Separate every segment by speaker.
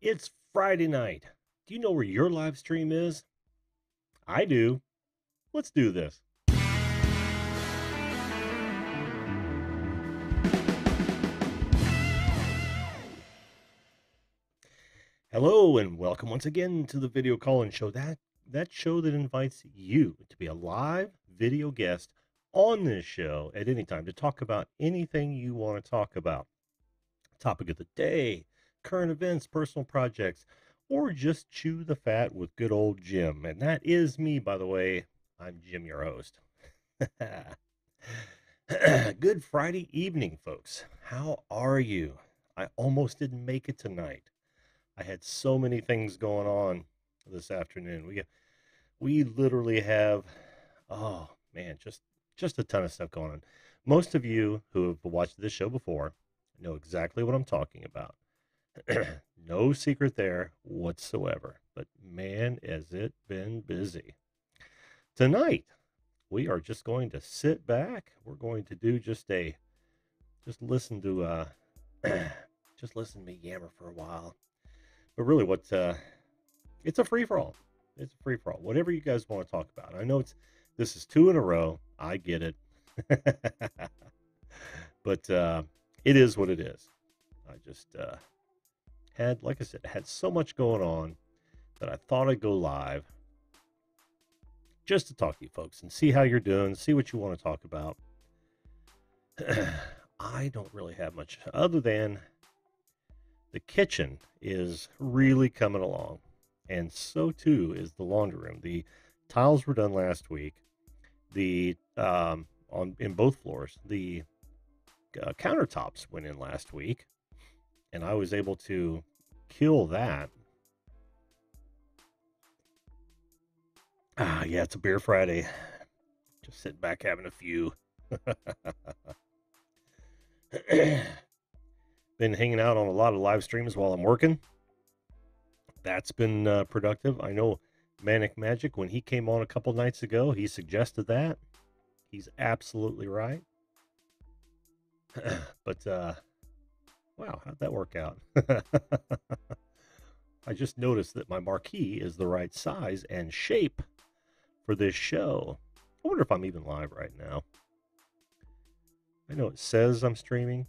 Speaker 1: It's Friday night. Do you know where your live stream is? I do. Let's do this. Hello and welcome once again to the video call-in show. That show that invites you to be a live video guest on this show at any time to talk about anything you want to talk about. Topic of the day, current events, personal projects, or just chew the fat with good old Jim. And that is me, by the way. I'm Jim, your host. Good Friday evening, folks. How are you? I almost didn't make it tonight. I had so many things going on this afternoon. We literally have, oh man, just a ton of stuff going on. Most of you who have watched this show before know exactly what I'm talking about. No secret there whatsoever. But man, has it been busy. Tonight, we are just going to sit back. We're going to do just listen to just listen to me yammer for a while. But really, it's a free-for-all. It's a free-for-all. Whatever you guys want to talk about. I know this is 2 in a row. I get it. But it is what it is. I just like I said, had so much going on that I thought I'd go live just to talk to you folks and see how you're doing, see what you want to talk about. I don't really have much other than the kitchen is really coming along, and so too is the laundry room. The tiles were done last week. The in both floors, the countertops went in last week, and I was able to kill that. Yeah, it's a beer Friday. Just sitting back having a few. Been hanging out on a lot of live streams while I'm working. That's been productive. I know Manic Magic, when he came on a couple nights ago, he suggested that. He's absolutely right. But, wow, how'd that work out? I just noticed that my marquee is the right size and shape for this show. I wonder if I'm even live right now. I know it says I'm streaming,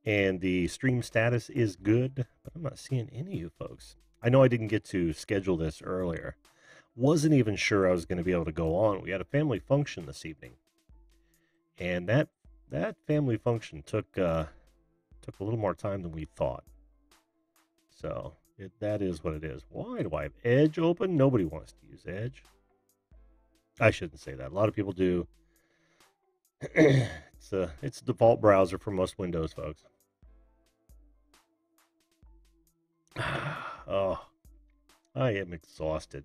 Speaker 1: and the stream status is good, but I'm not seeing any of you folks. I know I didn't get to schedule this earlier. Wasn't even sure I was going to be able to go on. We had a family function this evening, and that family function took a little more time than we thought. So that is what it is. Why do I have Edge open? Nobody wants to use Edge. I shouldn't say that. A lot of people do. It's a default browser for most Windows folks. Oh, I am exhausted.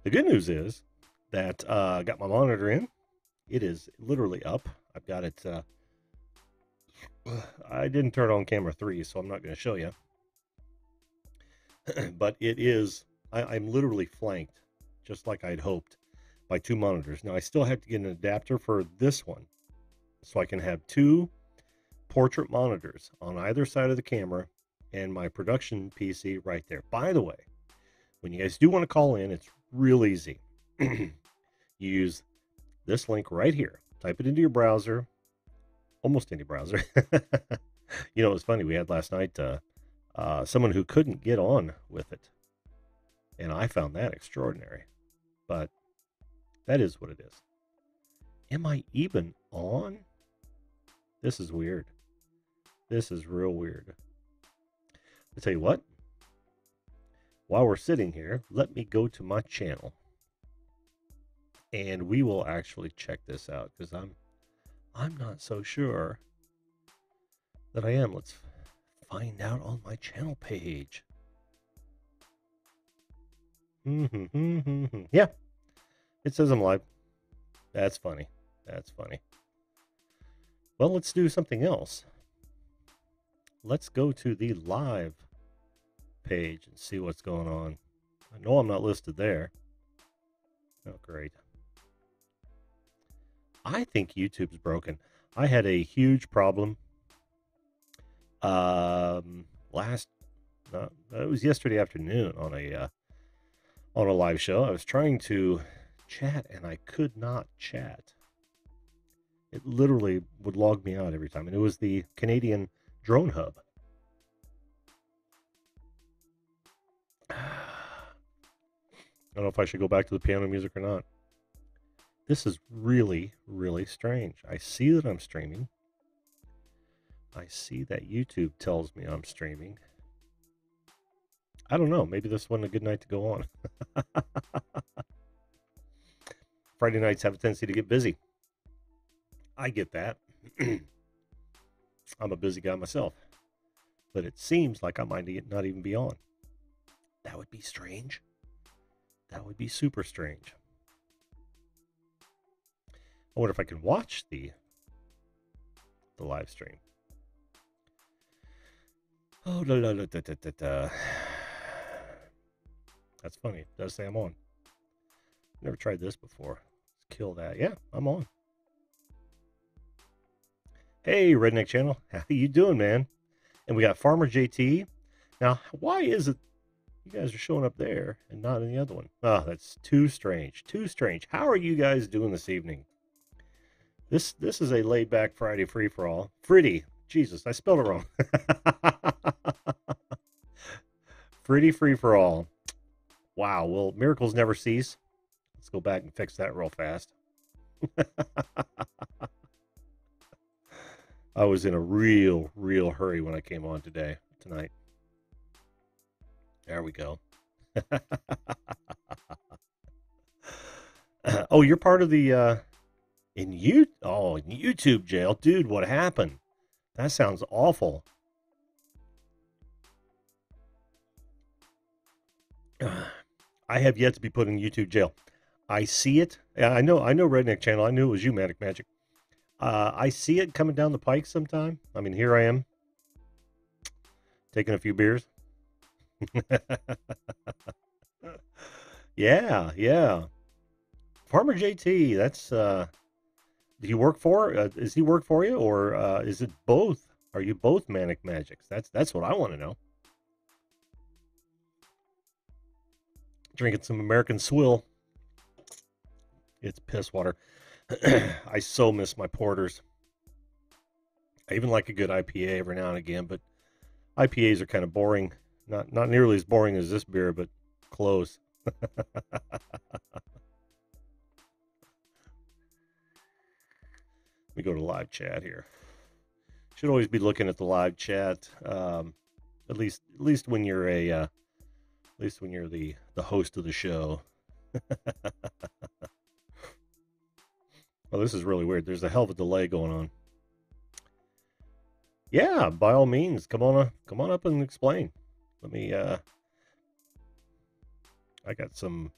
Speaker 1: The good news is that I got my monitor in. It is literally up. I've got it. I didn't turn on camera 3, so I'm not going to show you. But it is. I'm literally flanked, just like I'd hoped, by 2 monitors. Now I still have to get an adapter for this one, so I can have 2 portrait monitors on either side of the camera and my production PC right there. By the way, when you guys do want to call in, it's real easy. You use this link right here. Type it into your browser, almost any browser. You know, it was funny. We had last night someone who couldn't get on with it, and I found that extraordinary. But that is what it is. Am I even on? This is weird. This is real weird. I'll tell you what. While we're sitting here, let me go to my channel, and we will actually check this out, because I'm not so sure that I am. Let's find out on my channel page. Yeah, it says I'm live. That's funny. That's funny. Well, let's do something else. Let's go to the live page and see what's going on. I know I'm not listed there. Oh, great. I think YouTube's broken. I had a huge problem last It was yesterday afternoon on a live show. I was trying to chat and I could not chat. It literally would log me out every time, and it was the Canadian Drone Hub. I don't know if I should go back to the piano music or not. This is really, really strange. I see that I'm streaming. I see that YouTube tells me I'm streaming. I don't know. Maybe this wasn't a good night to go on. Friday nights have a tendency to get busy. I get that. I'm a busy guy myself. But it seems like I might not even be on. That would be strange. That would be super strange. I wonder if I can watch the live stream. Oh, that's funny. It does say I'm on. Never tried this before. Let's kill that. Yeah, I'm on. Hey, Redneck Channel. How you doing, man? And we got Farmer JT. Now, why is it you guys are showing up there and not in the other one? Oh, that's too strange. Too strange. How are you guys doing this evening? This is a laid-back Friday free-for-all. Fritty. Jesus, I spelled it wrong. Fritty free-for-all. Wow, well, miracles never cease. Let's go back and fix that real fast. I was in a real hurry when I came on tonight. There we go. Oh, you're part of the in YouTube jail. Dude, what happened? That sounds awful. I have yet to be put in YouTube jail. I see it. I know Redneck Channel. I knew it was you, Manic Magic. I see it coming down the pike sometime. I mean, here I am, taking a few beers. Yeah. Farmer JT, that's, do you work for, is he work for you, or is it both? Are you both Manic Magics? That's what I want to know. Drinking some American Swill. It's piss water. I so miss my porters. I even like a good IPA every now and again, but IPAs are kind of boring. Not nearly as boring as this beer, but close. Let me go to live chat here. Should always be looking at the live chat. At least when you're the host of the show. Oh, this is really weird. There's a hell of a delay going on. Yeah, by all means, come on up and explain. Let me I got some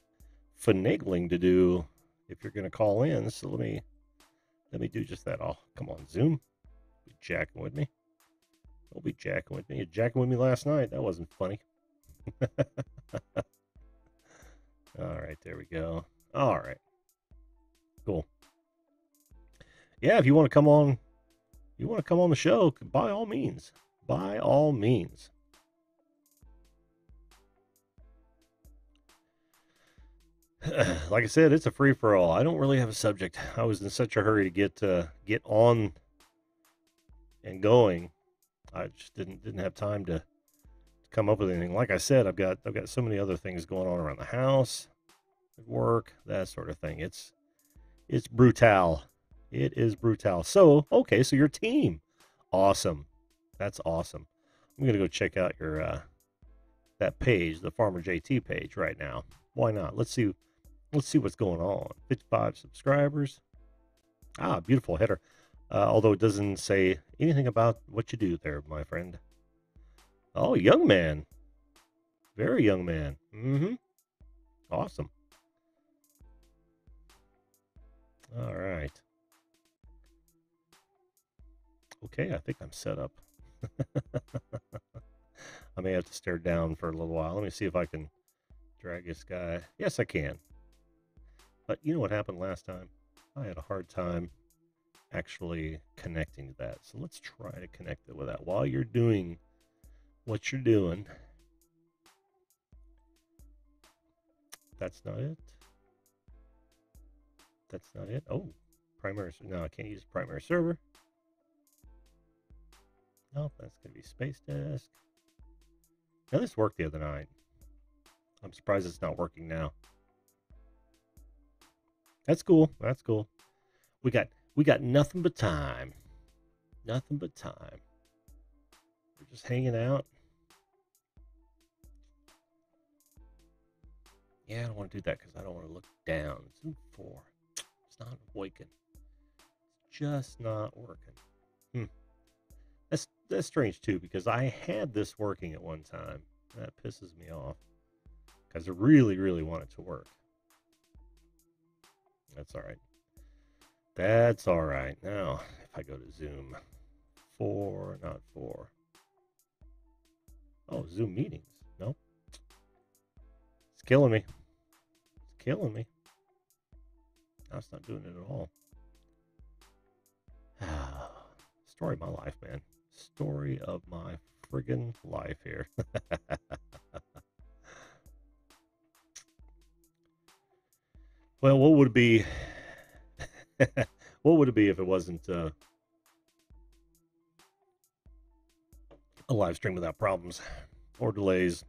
Speaker 1: finagling to do if you're gonna call in, so let me do just that. Oh, come on, Zoom. Be jacking with me. Don't be jacking with me. You're jacking with me last night. That wasn't funny. All right, there we go. All right. Cool. Yeah, if you want to come on the show, by all means. By all means. Like I said, it's a free-for-all. I don't really have a subject. I was in such a hurry to get on and going. I just didn't have time to come up with anything. Like I said, I've got so many other things going on around the house, at work, that sort of thing. It's brutal. It is brutal. So, okay, so your team. Awesome. That's awesome. I'm going to go check out your that page, the Farmer JT page right now. Why not? Let's see what's going on. 55 subscribers. Ah, beautiful header. Although it doesn't say anything about what you do there, my friend. Oh, young man. Very young man. Mm-hmm. Awesome. All right. Okay, I think I'm set up. I may have to stare down for a little while. Let me see if I can drag this guy. Yes, I can. But you know what happened last time? I had a hard time actually connecting to that. So let's try to connect it with that. While you're doing what you're doing, That's not it. That's not it. Oh, primary. No, I can't use primary server. Nope, that's going to be Space Desk. Now, this worked the other night. I'm surprised it's not working now. That's cool. That's cool. We got nothing but time. Nothing but time. We're just hanging out. Yeah, I don't want to do that because I don't want to look down. Zoom 4. It's not working. It's just not working. That's strange too, because I had this working at one time. That pisses me off because I really, really want it to work. That's all right. That's all right. Now, if I go to Zoom 4, not 4. Oh, Zoom meetings. Nope. It's killing me. It's killing me. No, it's not doing it at all. Story of my life, man. Story of my friggin' life here. Well, what would it be? What would it be if it wasn't a live stream without problems or delays,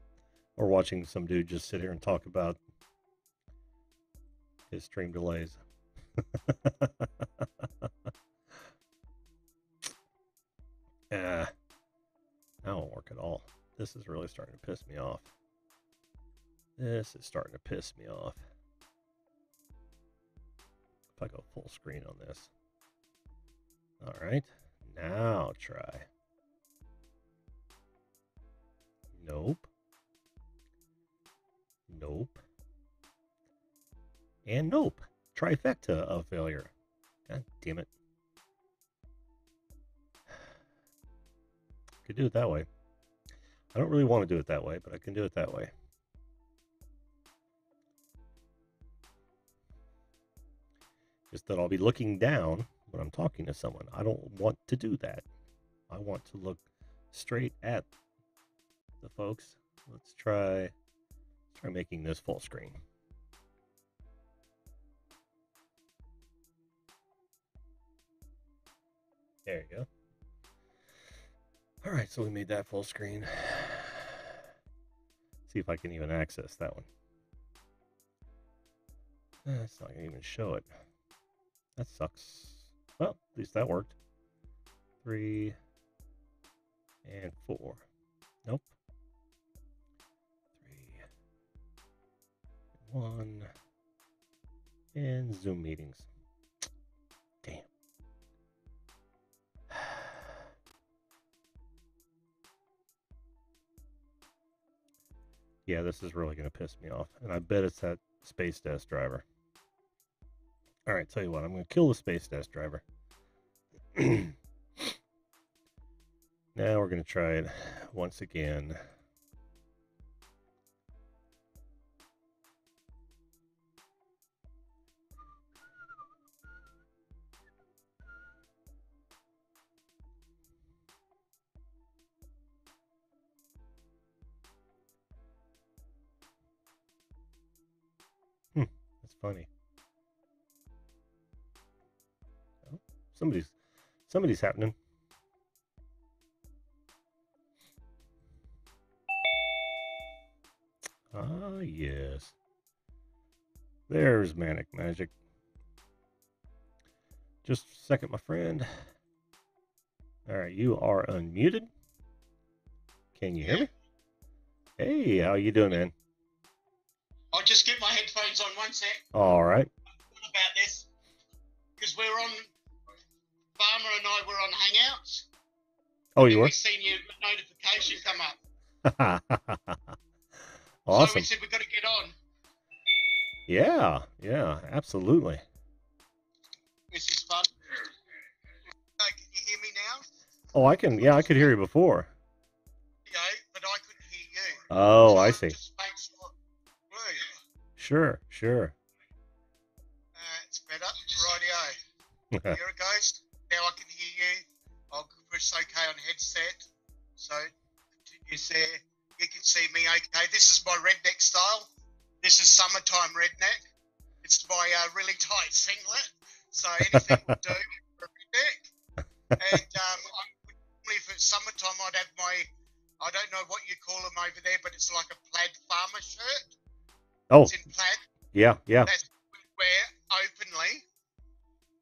Speaker 1: or watching some dude just sit here and talk about his stream delays? That won't work at all. This is really starting to piss me off. This is starting to piss me off. If I go full screen on this. All right. Now try. Nope. Nope. And nope. Trifecta of failure. God damn it. Could do it that way. I don't really want to do it that way, but I can do it that way. Just that I'll be looking down when I'm talking to someone. I don't want to do that. I want to look straight at the folks. Let's try making this full screen. There you go. All right, so we made that full screen. See if I can even access that one. It's not going to even show it. That sucks. Well, at least that worked. 3 and 4. Nope. 3, 1, and Zoom meetings. Damn. Yeah, this is really going to piss me off. And I bet it's that Space Desk driver. All right, tell you what, I'm going to kill the Space Desk driver. Now we're going to try it once again. That's funny. Oh, somebody's happening. Ah, yes. There's Manic Magic. Just a second, my friend. All right, you are unmuted. Can you hear me? Hey, how you doing, man?
Speaker 2: I'll just get my headphones on one sec.
Speaker 1: All right.
Speaker 2: What about this? Because we're on, Farmer and I were on Hangouts.
Speaker 1: Oh, you were?
Speaker 2: We've seen your notification come up.
Speaker 1: Awesome.
Speaker 2: So we said we've got to get on.
Speaker 1: Yeah, absolutely.
Speaker 2: This is fun. Can you hear me now?
Speaker 1: Oh, I can. Yeah, I could hear you before.
Speaker 2: Yeah, but I couldn't hear you.
Speaker 1: Oh,
Speaker 2: so
Speaker 1: I see.
Speaker 2: Just make sure.
Speaker 1: Sure.
Speaker 2: It's better. Rightio. Here it goes. Now I can hear you. I'll press OK on headset. So continue there. You can see me okay. This is my redneck style. This is summertime redneck. It's my really tight singlet, so anything will do for a redneck. And normally if it's summertime, I'd have my, I don't know what you call them over there, but it's like a plaid farmer shirt.
Speaker 1: Oh,
Speaker 2: It's in plaid.
Speaker 1: yeah.
Speaker 2: That's what we'd wear openly.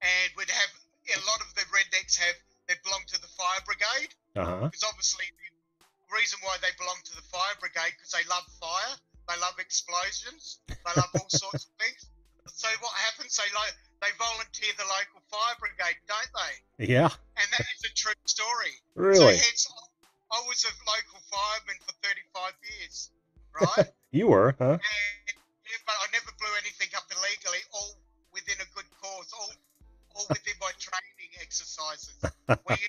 Speaker 2: And we'd have, a lot of the rednecks they belong to the fire brigade. Because obviously the reason why they belong to the fire brigade, because they love fire, they love explosions, they love all sorts of things. So what happens, they volunteer the local fire brigade, don't they?
Speaker 1: Yeah.
Speaker 2: And that is a true story.
Speaker 1: Really?
Speaker 2: So hence, I was a local fireman for 35 years, right?
Speaker 1: You were, huh?
Speaker 2: But I never blew anything up illegally, all within a good cause, all within my training exercises. Where you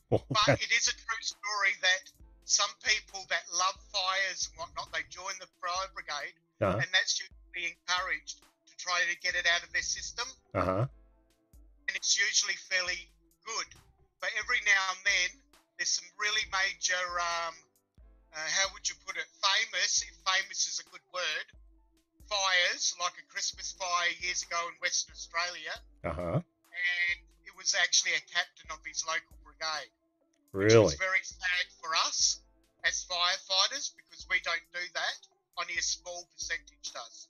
Speaker 2: But it is a true story that some people that love fires and whatnot, they join the fire brigade, and that's usually encouraged to try to get it out of their system. And it's usually fairly good. But every now and then, there's some really major, how would you put it, famous, if famous is a good word, fires, like a Christmas fire years ago in Western Australia. And it was actually a captain of his local brigade.
Speaker 1: Really?
Speaker 2: Which was very sad for us as firefighters, because we don't do that. Only a small percentage does.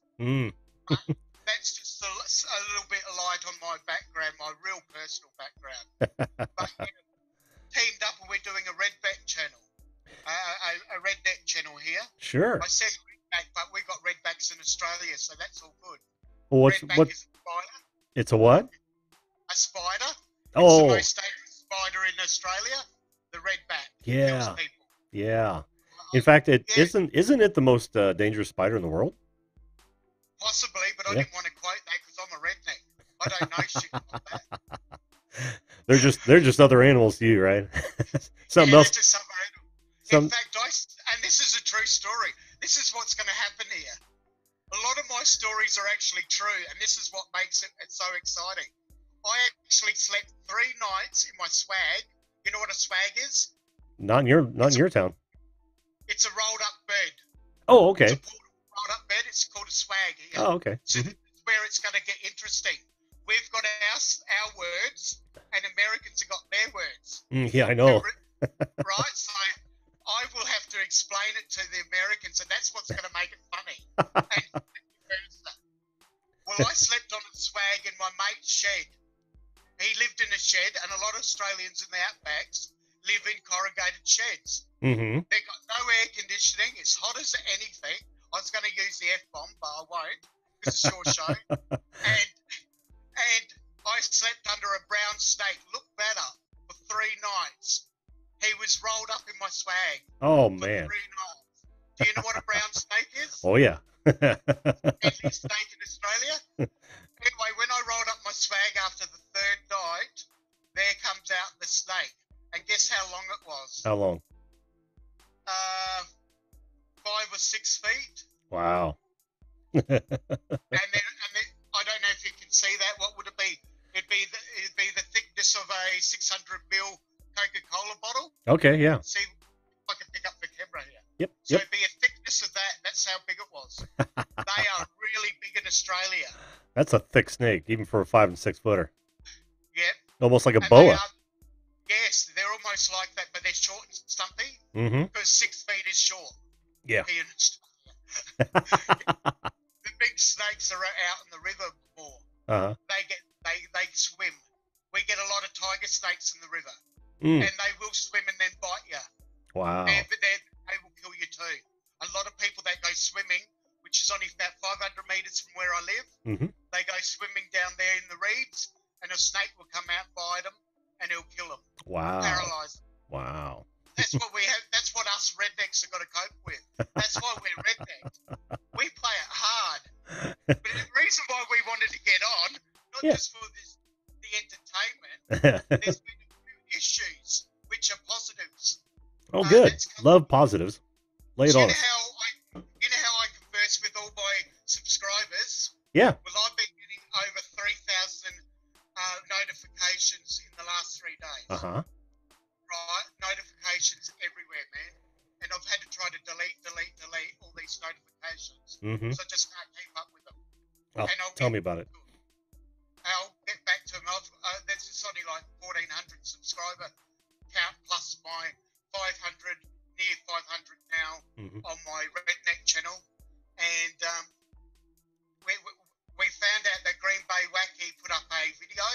Speaker 2: That's just a little bit of light on my background, my real personal background. But teamed up and we're doing a redneck channel, a redneck channel here.
Speaker 1: Sure.
Speaker 2: I said redneck, but we got redbacks in Australia, so that's all good.
Speaker 1: Well, what?
Speaker 2: Is a spider.
Speaker 1: It's a what?
Speaker 2: A spider.
Speaker 1: Oh.
Speaker 2: It's the most dangerous spider in Australia. The redback.
Speaker 1: Yeah. Yeah. In fact, isn't it the most dangerous spider in the world?
Speaker 2: Possibly, but I didn't want to quote that because I'm a redneck. I don't know shit about that.
Speaker 1: They're just other animals to you, right? Something else.
Speaker 2: Just other animals. In fact, and this is a true story. This is what's going to happen here. A lot of my stories are actually true, and this is what makes it so exciting. I actually slept 3 nights in my swag. You know what a swag is?
Speaker 1: Not in your town.
Speaker 2: It's a rolled up bed.
Speaker 1: Oh, okay.
Speaker 2: It's a rolled up bed. It's called a swag here.
Speaker 1: Oh, okay.
Speaker 2: So this is where it's going to get interesting. We've got our words, and Americans have got their words.
Speaker 1: Yeah, I know.
Speaker 2: Right? So I will have to explain it to the Americans, and that's what's going to make it funny. Well, I slept on a swag in my mate's shed. He lived in a shed, and a lot of Australians in the outbacks live in corrugated sheds. They've got no air conditioning. It's hot as anything. I was going to use the F-bomb, but I won't, because it's your show. And I slept under a brown snake. Look better, for 3 nights. He was rolled up in my swag.
Speaker 1: Oh,
Speaker 2: for
Speaker 1: man.
Speaker 2: 3 nights. Do you know what a brown snake is?
Speaker 1: Oh, yeah.
Speaker 2: Deadly snake in Australia. Anyway, when I rolled up my swag after the 3rd night, there comes out the snake. And guess how long it was?
Speaker 1: How long?
Speaker 2: 5 or 6 feet.
Speaker 1: Wow.
Speaker 2: and then I don't know if you can see that. What would it be? It'd be the thickness of a 600ml Coca-Cola bottle.
Speaker 1: Okay, yeah.
Speaker 2: See if I can pick up the camera here.
Speaker 1: Yep.
Speaker 2: So it'd be a thickness of that. That's how big it was. They are really big in Australia.
Speaker 1: That's a thick snake, even for a 5 and 6 footer.
Speaker 2: Yep.
Speaker 1: Almost like a boa.
Speaker 2: Yes, they're almost like that, but they're short and stumpy. Because 6 feet is short.
Speaker 1: Yeah.
Speaker 2: The big snakes are out in the river more. They swim. We get a lot of tiger snakes in the river, and they will swim and then bite you.
Speaker 1: Wow.
Speaker 2: But they will kill you too. A lot of people that go swimming, which is only about 500 meters from where I live, they go swimming down there in the reeds, and a snake will come out and bite them, and it'll kill them.
Speaker 1: Wow.
Speaker 2: Paralyze them.
Speaker 1: Wow.
Speaker 2: That's what we have. That's what us rednecks have got to cope with. That's why we're rednecks. We play it hard. But the reason why we wanted to get on, not just for the entertainment, there's been a few issues which are positives.
Speaker 1: Oh, good. Love positives. Lay it on us.
Speaker 2: You know how I converse with all my subscribers?
Speaker 1: Yeah.
Speaker 2: Well, I've been getting over 3,000 notifications in the last 3 days. Right? Notifications everywhere, man. And I've had to try to delete all these so I just can't keep up with them.
Speaker 1: Oh, tell me about it.
Speaker 2: I'll get back to them. There's just only like 1,400 subscriber count plus my 500, near 500 now on my Redneck channel. And we found out that Green Bay Wacky put up a video.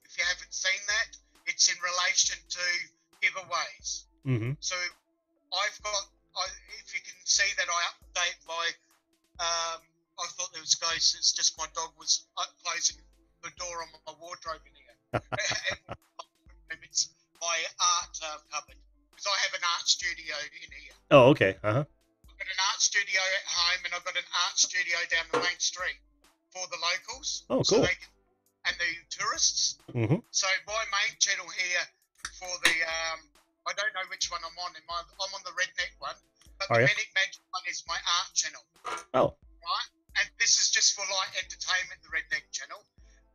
Speaker 2: If you haven't seen that, it's in relation to giveaways. So I've got, if you can see that I update my, I thought there was ghosts. It's just my dog was closing the door on my wardrobe in here. It's my art cupboard, because I have an art studio in here.
Speaker 1: Oh, okay.
Speaker 2: I've got an art studio at home, and I've got an art studio down the main street for the locals.
Speaker 1: Oh, cool.
Speaker 2: So and the tourists. So my main channel here for the, I don't know which one I'm on. I'm on the Redneck one, but the Manic Magic one is my art channel.
Speaker 1: Oh.
Speaker 2: Right? And this is just for light entertainment, the Redneck channel.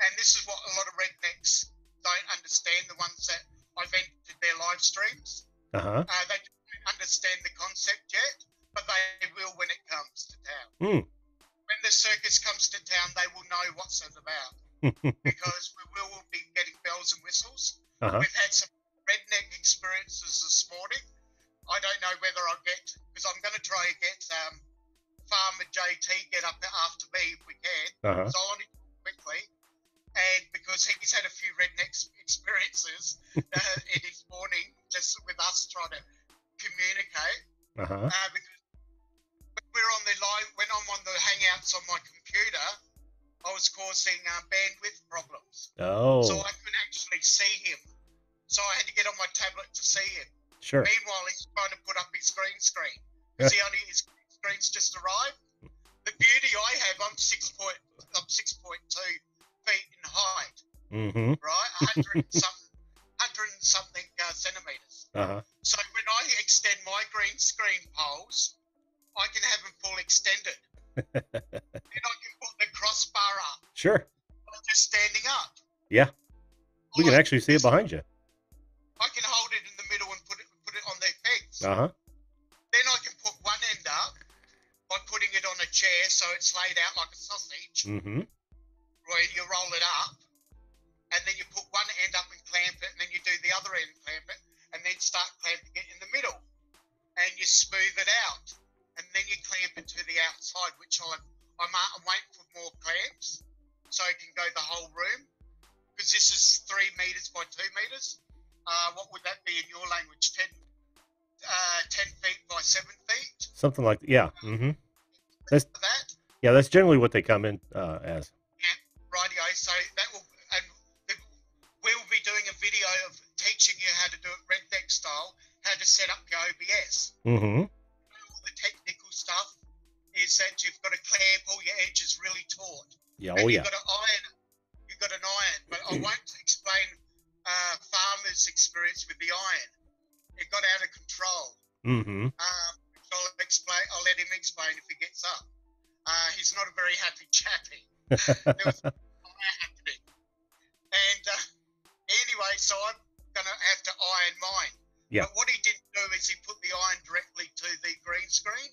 Speaker 2: And this is what a lot of rednecks don't understand, the ones that I've entered their live streams. They don't understand the concept yet, but they will when it comes to town. When the circus comes to town, they will know what's it about. Because we will be getting bells and whistles. We've had some redneck experiences this morning. I don't know whether I'll get, because I'm going to try and get Farmer JT get up after me if we can. So I want to quickly. And because he's had a few redneck experiences in his morning, just with us trying to communicate. Because we're on the line, when I'm on the Hangouts on my computer, I was causing bandwidth problems.
Speaker 1: Oh.
Speaker 2: So I couldn't actually see him. So I had to get on my tablet to see him.
Speaker 1: Sure.
Speaker 2: Meanwhile, he's trying to put up his green screen. Because his screen's just arrived. The beauty I have, I'm 6.2 feet in height. Right? 100 and something centimeters. So when I extend my green screen poles, I can have them full extended. Then I can put the crossbar up.
Speaker 1: Sure.
Speaker 2: I'm just standing up.
Speaker 1: Yeah. We can actually see it behind you.
Speaker 2: I can hold it in the middle and put it on their pegs. Then I can put one end up by putting it on a chair so it's laid out like a sausage. Where you roll it up, and then you put one end up and clamp it, and then you do the other end, clamp it, and then start clamping it in the middle. And you smooth it out, and then you clamp it to the outside, which I'm waiting for more clamps so it can go the whole room. Because this is 3 meters by 2 meters. What would that be in your language? 10 feet by 7 feet?
Speaker 1: Something like that. Yeah. That's generally what they come in as.
Speaker 2: Yeah, rightio. So that will, and we'll be doing a video of teaching you how to do it redneck style, how to set up your OBS. All the technical stuff is that you've got to clamp all your edges really taut.
Speaker 1: Yeah.
Speaker 2: And you've got to iron. You've got an iron, but I won't explain farmer's experience with the iron. It got out of control. I'll let him explain if he gets up. He's not a very happy chappy. There was fire happening. And anyway, so I'm going to have to iron mine. But what he didn't do is he put the iron directly to the green screen.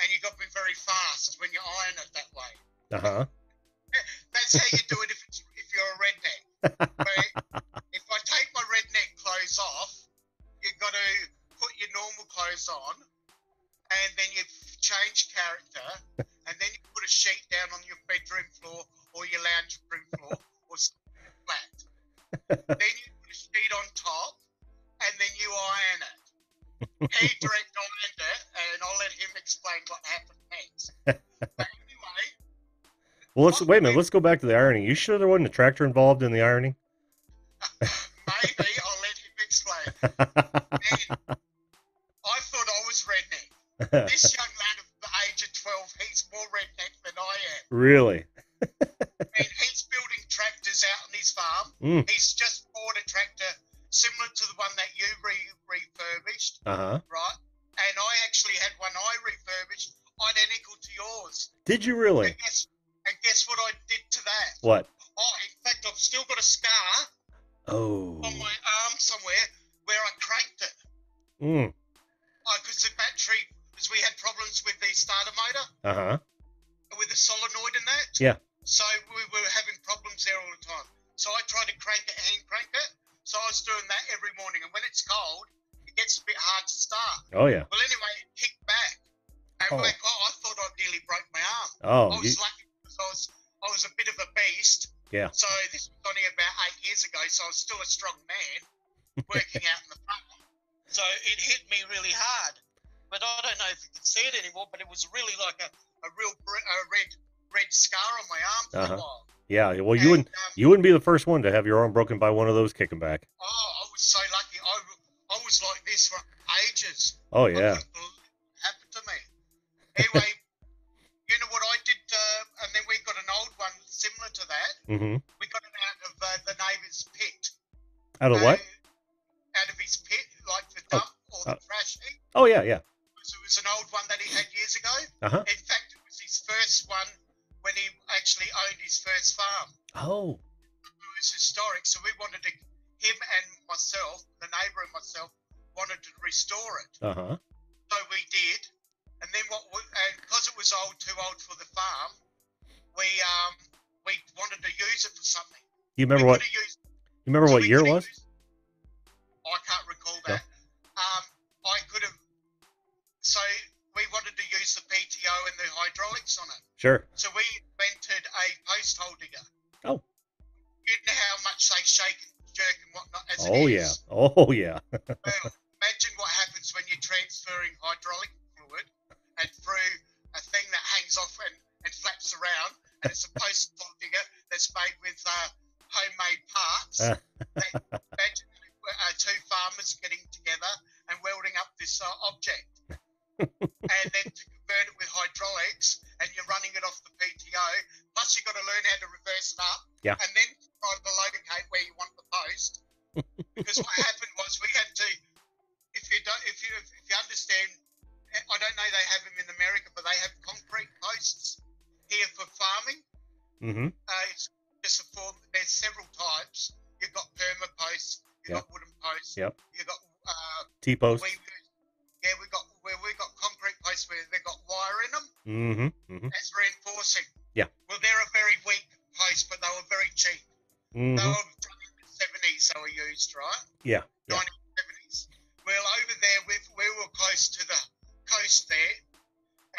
Speaker 2: And you got to be very fast when you iron it that way. That's how you do it if you're a redneck. If I take my redneck clothes off, you've got to put your normal clothes on, and then you change character, and then you put a sheet down on your bedroom floor or your lounge room floor or flat. Then you put a sheet on top, and then you iron it. He direct ironed it, and I'll let him explain what happened next. But anyway.
Speaker 1: Well, wait a minute. Let's go back to the ironing. You sure there wasn't a tractor involved in the ironing?
Speaker 2: Maybe. I'll let him explain. Man, I thought I was redneck. This young lad of the age of 12, he's more redneck than I am.
Speaker 1: Really?
Speaker 2: And he's building tractors out on his farm. He's just bought a tractor similar to the one that you refurbished. Right? And I actually had one I refurbished identical to yours.
Speaker 1: Did you really?
Speaker 2: And guess what I did to that?
Speaker 1: What?
Speaker 2: Oh, in fact, I've still got a scar on my arm somewhere where I cranked it. Because the battery was we had problems with the starter motor.
Speaker 1: Uh-huh.
Speaker 2: With the solenoid and that.
Speaker 1: Yeah.
Speaker 2: So we were having problems there all the time. So I tried to hand crank it. So I was doing that every morning. And when it's cold, it gets a bit hard to start.
Speaker 1: Oh, yeah.
Speaker 2: Well, anyway, it kicked back. And I thought I nearly broke my arm.
Speaker 1: Oh,
Speaker 2: I was lucky because I was a bit of a beast.
Speaker 1: Yeah.
Speaker 2: So this was only about 8 years ago. So I was still a strong man working out in the farm. So it hit me really hard. But I don't know if you can see it anymore, but it was really like a real red scar on my arm for a while.
Speaker 1: Yeah, well, you wouldn't be the first one to have your arm broken by one of those kicking back.
Speaker 2: Oh, I was so lucky. I was like this for ages.
Speaker 1: Oh, yeah.
Speaker 2: It happened to me. Anyway, you know what I did? And then we got an old one similar to that.
Speaker 1: Mm-hmm.
Speaker 2: We got it out of the neighbour's pit.
Speaker 1: Out of what?
Speaker 2: Out of his pit, like the dump or the trash heap.
Speaker 1: Oh, yeah, yeah.
Speaker 2: So it was an old one that he had years ago.
Speaker 1: Uh-huh.
Speaker 2: In fact, it was his first one when he actually owned his first farm.
Speaker 1: Oh.
Speaker 2: It was historic, so we wanted to, him and myself, the neighbour and myself, wanted to restore it.
Speaker 1: Uh-huh.
Speaker 2: So we did, and then and because it was too old for the farm, we wanted to use it for something.
Speaker 1: You remember what? You remember what year it was?
Speaker 2: I can't recall that. I could have. So we wanted to use the PTO and the hydraulics on it.
Speaker 1: Sure.
Speaker 2: So we invented a post hole digger.
Speaker 1: Oh.
Speaker 2: You know how much they shake and jerk and whatnot as
Speaker 1: it is? Oh, yeah.
Speaker 2: Well, imagine what happens when you're transferring hydraulic fluid and through a thing that hangs off and flaps around, and it's a post hole digger that's made with homemade parts. Imagine two farmers getting together and welding up this object. And then to convert it with hydraulics, and you're running it off the PTO, plus you've got to learn how to reverse it up, and then try to locate where you want the post. Because what happened was we had to, if you understand, I don't know they have them in America, but they have concrete posts here for farming.
Speaker 1: Mm-hmm.
Speaker 2: It's just a form. There's several types. You've got perma posts. You've got wooden posts.
Speaker 1: Yep.
Speaker 2: You've got
Speaker 1: T-posts.
Speaker 2: We've got concrete posts where they've got wire in them.
Speaker 1: Mm-hmm. Mm-hmm.
Speaker 2: That's reinforcing.
Speaker 1: Yeah.
Speaker 2: Well, they're a very weak post, but they were very cheap.
Speaker 1: Mm-hmm.
Speaker 2: They were from the 70s they were used, right?
Speaker 1: Yeah.
Speaker 2: 1970s. Well, over there, we were close to the coast there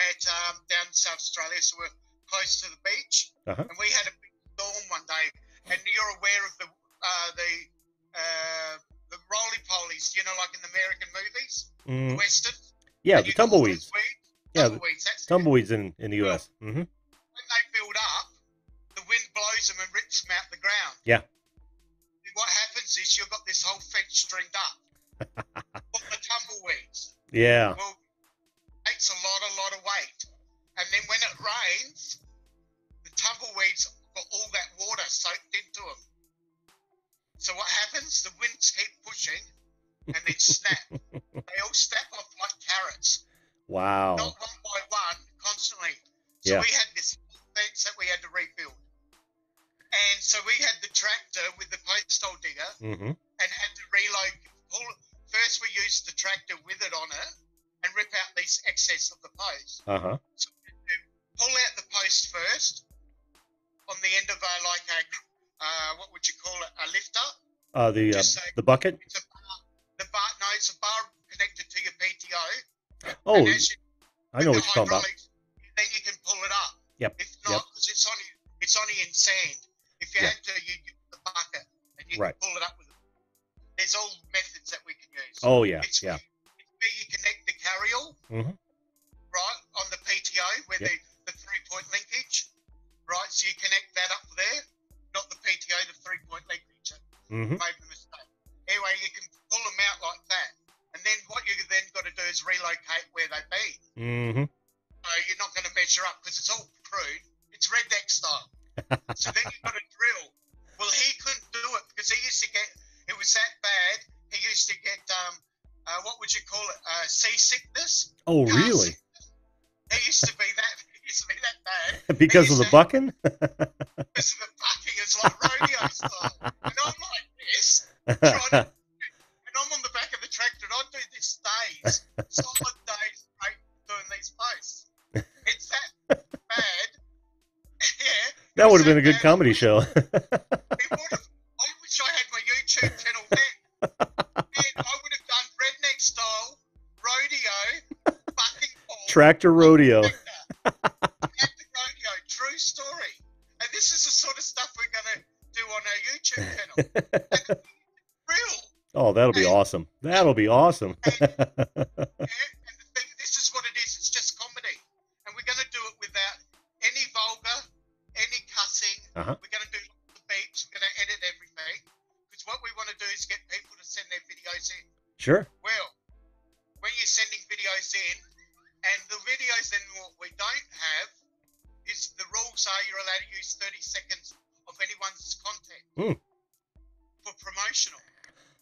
Speaker 2: at down in South Australia, so we're close to the beach.
Speaker 1: Uh-huh.
Speaker 2: And we had a big storm one day, and you're aware of the roly-polies, you know, like in the American movies, the Western.
Speaker 1: Yeah, the tumbleweeds.
Speaker 2: Tumbleweeds, that's
Speaker 1: tumbleweeds in the U.S.
Speaker 2: Well, when they build up, the wind blows them and rips them out the ground.
Speaker 1: Yeah.
Speaker 2: And what happens is you've got this whole fence stringed up of the tumbleweeds.
Speaker 1: Yeah.
Speaker 2: Well, it takes a lot of weight. And then when it rains, the tumbleweeds got all that water soaked into them. So what happens? The winds keep pushing and then snap. They all snap off like carrots.
Speaker 1: Wow.
Speaker 2: Not one by one, constantly. So we had this fence that we had to rebuild. And so we had the tractor with the post hole digger and had to first we used the tractor with it on it and rip out this excess of the post.
Speaker 1: Uh-huh.
Speaker 2: So pull out the post first on the end of what would you call it? A lifter?
Speaker 1: The bucket?
Speaker 2: It's a bar connected to your PTO.
Speaker 1: Oh, I know what you're talking about.
Speaker 2: Then you can pull it up.
Speaker 1: Yep.
Speaker 2: If not, because it's only in sand. If you had to, you use the bucket and you can pull it up with it. There's all methods that we can use.
Speaker 1: Oh, yeah.
Speaker 2: It's where you connect the carryall, right, on the PTO, where the 3-point linkage, right? So you connect that up there, not the PTO, the 3-point linkage. Made the mistake. Anyway, you can pull them out like that. And then what you then got to do is relocate where they be. So you're not going to measure up because it's all crude. It's redneck style. So then you've got to drill. Well, he couldn't do it because he used to get, it was that bad, he used to get, what would you call it, seasickness.
Speaker 1: Oh, really?
Speaker 2: It used to be that bad.
Speaker 1: Because of the bucking?
Speaker 2: Because of the bucking, it's like rodeo style. And I'm like this, and I'm on the back of the tractor, and I do this days, solid days straight doing
Speaker 1: That would have been a good comedy show.
Speaker 2: It would have. I wish I had my YouTube channel then. And I would have done redneck style rodeo, bucking ball,
Speaker 1: tractor rodeo.
Speaker 2: Tractor rodeo, true story. And this is the sort of stuff we're going to do on our YouTube channel. Real.
Speaker 1: Oh, that'll be awesome. That'll be awesome.
Speaker 2: And the thing, this is what it is. It's just comedy. And we're going to do it without any vulgar, any cussing. We're going to do the beeps. We're going to edit everything. Because what we want to do is get people to send their videos in.
Speaker 1: Sure.
Speaker 2: Well, when you're sending videos in, and the videos then what we don't have is the rules are you're allowed to use 30 seconds of anyone's content for promotional.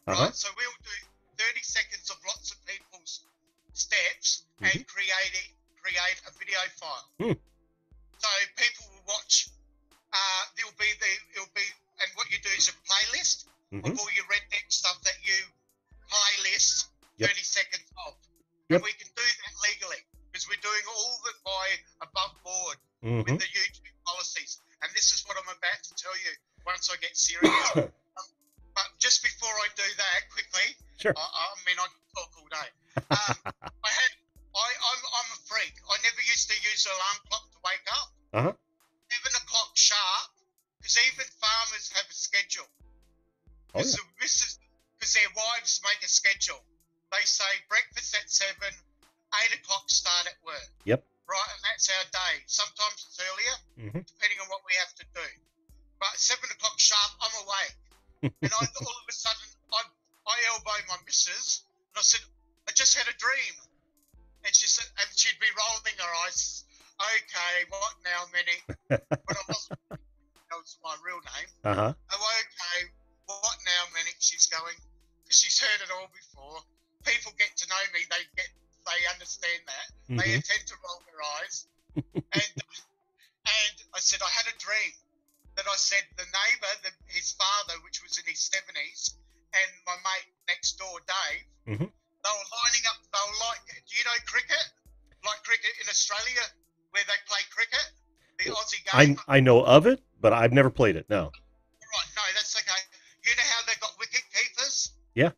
Speaker 2: Right? So we'll do 30 seconds of lots of people's steps and create a video file. So people will watch. And what you do is a playlist of all your redneck stuff that you playlist 30 seconds of. And we can do that legally because we're doing all that by above board with the YouTube policies. And this is what I'm about to tell you once I get serious. But just before I do that, quickly,
Speaker 1: sure.
Speaker 2: I mean, I can talk all day. I'm a freak. I never used to use an alarm clock to wake up. 7 o'clock sharp, because even farmers have a schedule. Because their wives make a schedule. They say breakfast at 7, 8 o'clock start at work.
Speaker 1: Yep.
Speaker 2: Right, and that's our day. Sometimes it's earlier, depending on what we have to do. But 7 o'clock sharp, I'm awake. And all of a sudden, I elbowed my missus, and I said, I just had a dream. And she said, and she'd be rolling her eyes. Okay, what now, Manny? But I wasn't. That was my real name. Oh, okay, what now, Manny? She's going, because she's heard it all before. People get to know me. They understand that. They tend to roll their eyes. And I said, I had a dream. That I said the neighbour, his father, which was in his 70s, and my mate next door, Dave, they were lining up. They were like, do you know cricket? Like cricket in Australia, where they play cricket, the Aussie game.
Speaker 1: I know of it, but I've never played it. No.
Speaker 2: Right, no, that's okay. You know how they got wicket keepers?
Speaker 1: Yeah.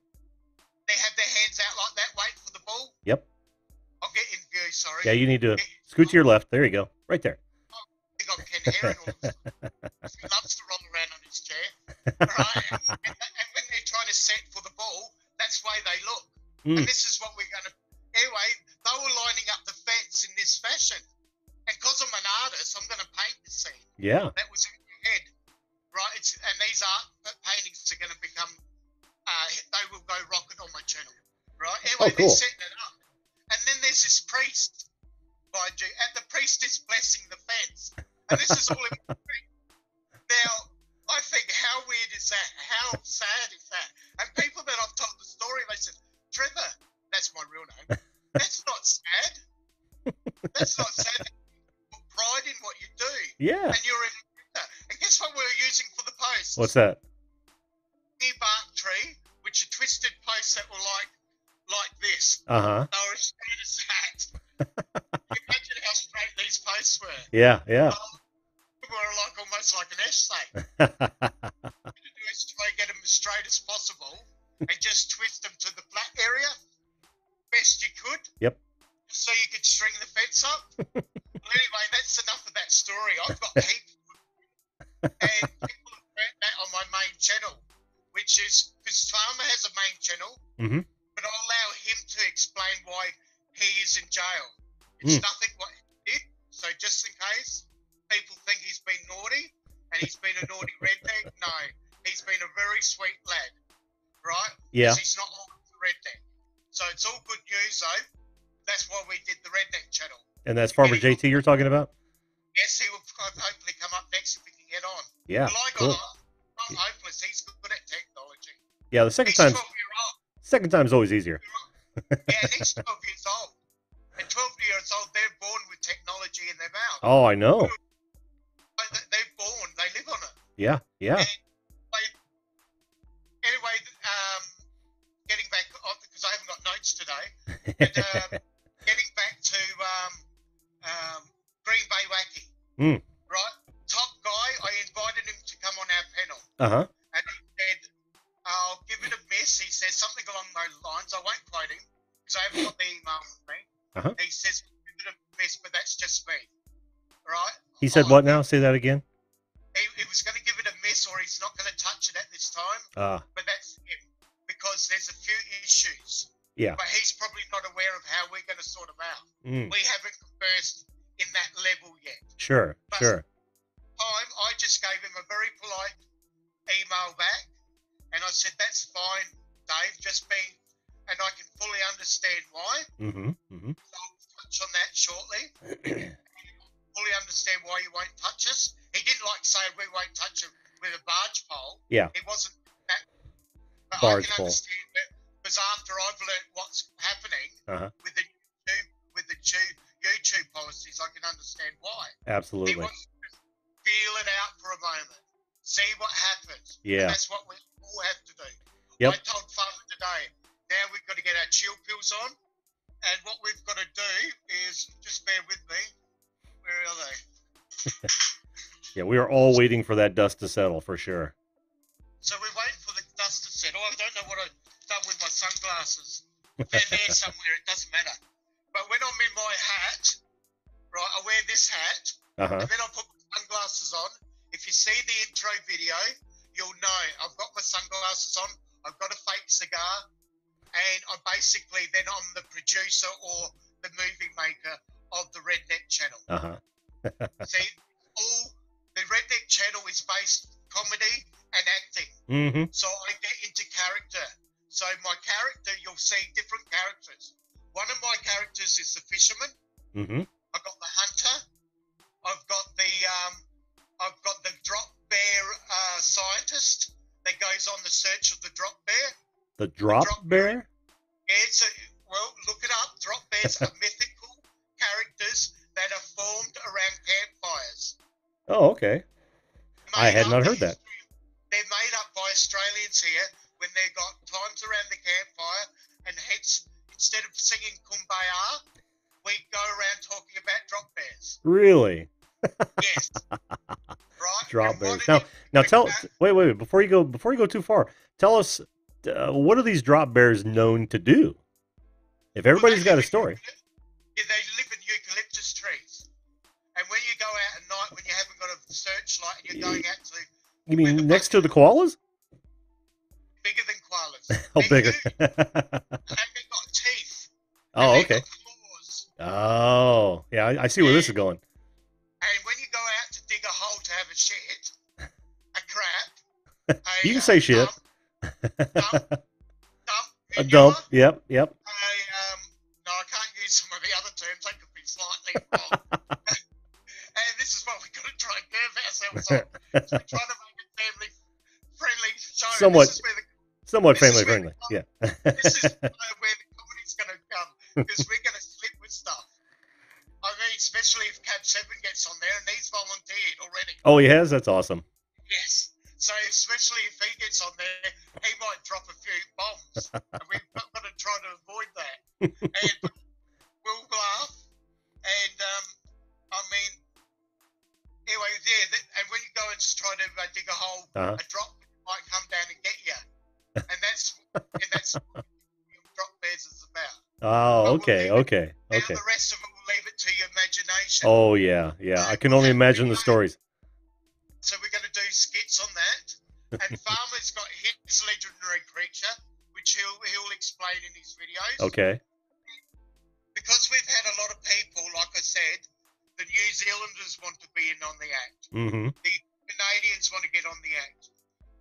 Speaker 2: They have their hands out like that, waiting for the ball.
Speaker 1: Yep.
Speaker 2: I'll get in view. Sorry.
Speaker 1: Yeah, you need to scoot to your left. There you go, right there.
Speaker 2: Got Ken Heron he loves to roll around on his chair, right? And when they're trying to set for the ball, that's the way they look. And this is what we're going to. Anyway, they were lining up the fence in this fashion, and because I'm an artist, I'm going to paint the scene.
Speaker 1: Yeah.
Speaker 2: That was in my head, right? And these art paintings are going to become. They will go rocket on my channel, right? Anyway,
Speaker 1: cool.
Speaker 2: They're setting it up, and then there's this priest. Mind you, and the priest is blessing the fence. And this is all in my dream. Now, I think, how weird is that? How sad is that? And people that I've told the story, they said, Trevor, that's my real name. That's not sad. That's not sad. You put pride in what you do.
Speaker 1: Yeah.
Speaker 2: And you're in. And guess what we were using for the posts?
Speaker 1: What's that?
Speaker 2: A bark tree, which are twisted posts that were like this. They were as straight as that. Imagine how straight these posts were.
Speaker 1: Yeah.
Speaker 2: They were like almost like an essay. What you do is try to get them as straight as possible and just twist them to the flat area best you could.
Speaker 1: Yep.
Speaker 2: So you could string the fence up. Well, anyway, that's enough of that story. I've got heaps. And people have read that on my main channel, which is because Farmer has a main channel, but I'll allow him to explain why he is in jail. It's nothing what he did. So just in case people think he's been naughty and he's been a naughty redneck, no, he's been a very sweet lad, right?
Speaker 1: Yeah.
Speaker 2: He's not always a redneck. So it's all good news, though. That's why we did the Redneck Channel. And
Speaker 1: that's Farmer JT you're talking about?
Speaker 2: Yes, he will hopefully come up next if we can get on.
Speaker 1: Yeah,
Speaker 2: well, I'm hopeless. He's good at technology.
Speaker 1: Yeah, the second time's always easier.
Speaker 2: Yeah, and he's 12 years old. And 12 years old, they're born with technology in their mouth.
Speaker 1: Oh, I know.
Speaker 2: They're born. They live on it.
Speaker 1: Yeah.
Speaker 2: Anyway, getting back, because I haven't got notes today, but getting back to Green Bay Wacky, right? Top guy,
Speaker 1: Uh-huh.
Speaker 2: And he said, I'll give it a miss. He says something along those lines. I won't quote him because I haven't got the email with me.
Speaker 1: Uh-huh.
Speaker 2: He says, give it a miss, but that's just me. Right?
Speaker 1: He said what now? Say that again.
Speaker 2: He was going to give it a miss, or he's not going to touch it at this time. But that's him, because there's a few issues.
Speaker 1: Yeah.
Speaker 2: But he's probably not aware of how we're going to sort them out. We haven't conversed in that level yet.
Speaker 1: Sure,
Speaker 2: but
Speaker 1: sure.
Speaker 2: I just gave him a very polite email back, and I said, that's fine, Dave, just be, and I can fully understand why. So I'll touch on that shortly. Fully understand why you won't touch us. He didn't say we won't touch him with a barge pole.
Speaker 1: Yeah.
Speaker 2: It wasn't that. But
Speaker 1: barge
Speaker 2: I can
Speaker 1: pole.
Speaker 2: understand it, because after I've learned what's happening with the YouTube policies, I can understand why.
Speaker 1: Absolutely.
Speaker 2: He wants to feel it out for a moment, see what happens.
Speaker 1: Yeah.
Speaker 2: And that's what we all have to do.
Speaker 1: Yep.
Speaker 2: I told Father today, now we've got to get our chill pills on, and what we've got to do is, just bear with me. Where are they?
Speaker 1: Yeah, we are all waiting for that dust to settle, for sure.
Speaker 2: So we're waiting for the dust to settle. I don't know what I've done with my sunglasses. They're there somewhere. It doesn't matter. But when I'm in my hat, right, I wear this hat, and then I put my sunglasses on. If you see the intro video, you'll know I've got my sunglasses on. I've got a fake cigar, and I'm the producer or the movie maker of the Redneck Channel. See, the Redneck Channel is based comedy and acting. So I get into character. So my character, you'll see different characters. One of my characters is the fisherman. I've got the hunter. I've got the drop bear scientist that goes on the search of the drop bear.
Speaker 1: The drop bear?
Speaker 2: Yeah, look it up. Drop bears are mythical characters that are formed around campfires.
Speaker 1: Oh, okay. I had not heard that.
Speaker 2: They're made up by Australians here when they've got times around the campfire, and hence, instead of singing Kumbaya, we go around talking about drop bears.
Speaker 1: Really?
Speaker 2: Yes. Right?
Speaker 1: Drop bears. Now tell. Wait. Before you go too far, tell us what are these drop bears known to do? If everybody's got a story.
Speaker 2: Yeah, they live in eucalyptus trees. And when you go out at night, when you haven't got a searchlight and you're going out to...
Speaker 1: You mean next to the koalas?
Speaker 2: Bigger than koalas.
Speaker 1: Oh, bigger.
Speaker 2: And they've got teeth.
Speaker 1: Oh, okay.
Speaker 2: Claws.
Speaker 1: Oh, yeah, I see where this is going.
Speaker 2: And when you go out to dig a hole to have a shit, a crap...
Speaker 1: You can say shit.
Speaker 2: A
Speaker 1: dump. Yep.
Speaker 2: No, I can't use some of the other terms. They could be slightly wrong. And this is what we've got to try and curve ourselves on. So we're trying to make it family-friendly show.
Speaker 1: Somewhat family-friendly, yeah.
Speaker 2: This is where the comedy's going to come, because we're going to slip with stuff. I mean, especially if Cab 7 gets on there, and he's volunteered already.
Speaker 1: Oh, he has? That's awesome.
Speaker 2: Yes. So especially if he gets on there, he might drop a few bombs. And we've got to try to avoid that. And we'll laugh. And, I mean, anyway, yeah, and when you go and try to dig a hole, a drop might come down and get you. And that's what drop bears is about.
Speaker 1: Oh, okay.
Speaker 2: Now, the rest of it, we'll leave it to your imagination.
Speaker 1: Oh, yeah. I can only imagine the stories.
Speaker 2: So we're going to do skits on that. And Farmer's got his legendary creature, which he'll explain in his videos.
Speaker 1: Okay.
Speaker 2: Because we've had a lot of people, like I said, the New Zealanders want to be in on the act. The Canadians want to get on the act.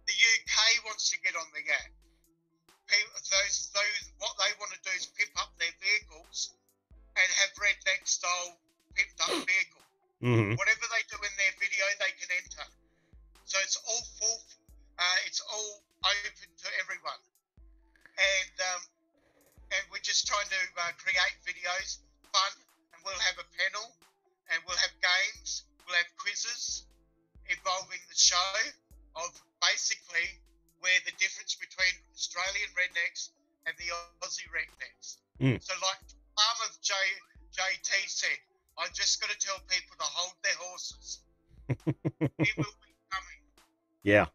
Speaker 2: The UK wants to get on the act. Those what they want to do is pimp up their vehicles and have redneck style pimped up vehicle. Whatever they do in their video, they can enter. So it's all it's all open to everyone. And we're just trying to create videos, fun, and we'll have a panel, and we'll have games, we'll have quizzes involving the show of basically where the difference between Australian rednecks and the Aussie rednecks. So like Farmer JT said, I just got to tell people to hold their horses. It will be coming.
Speaker 1: Yeah.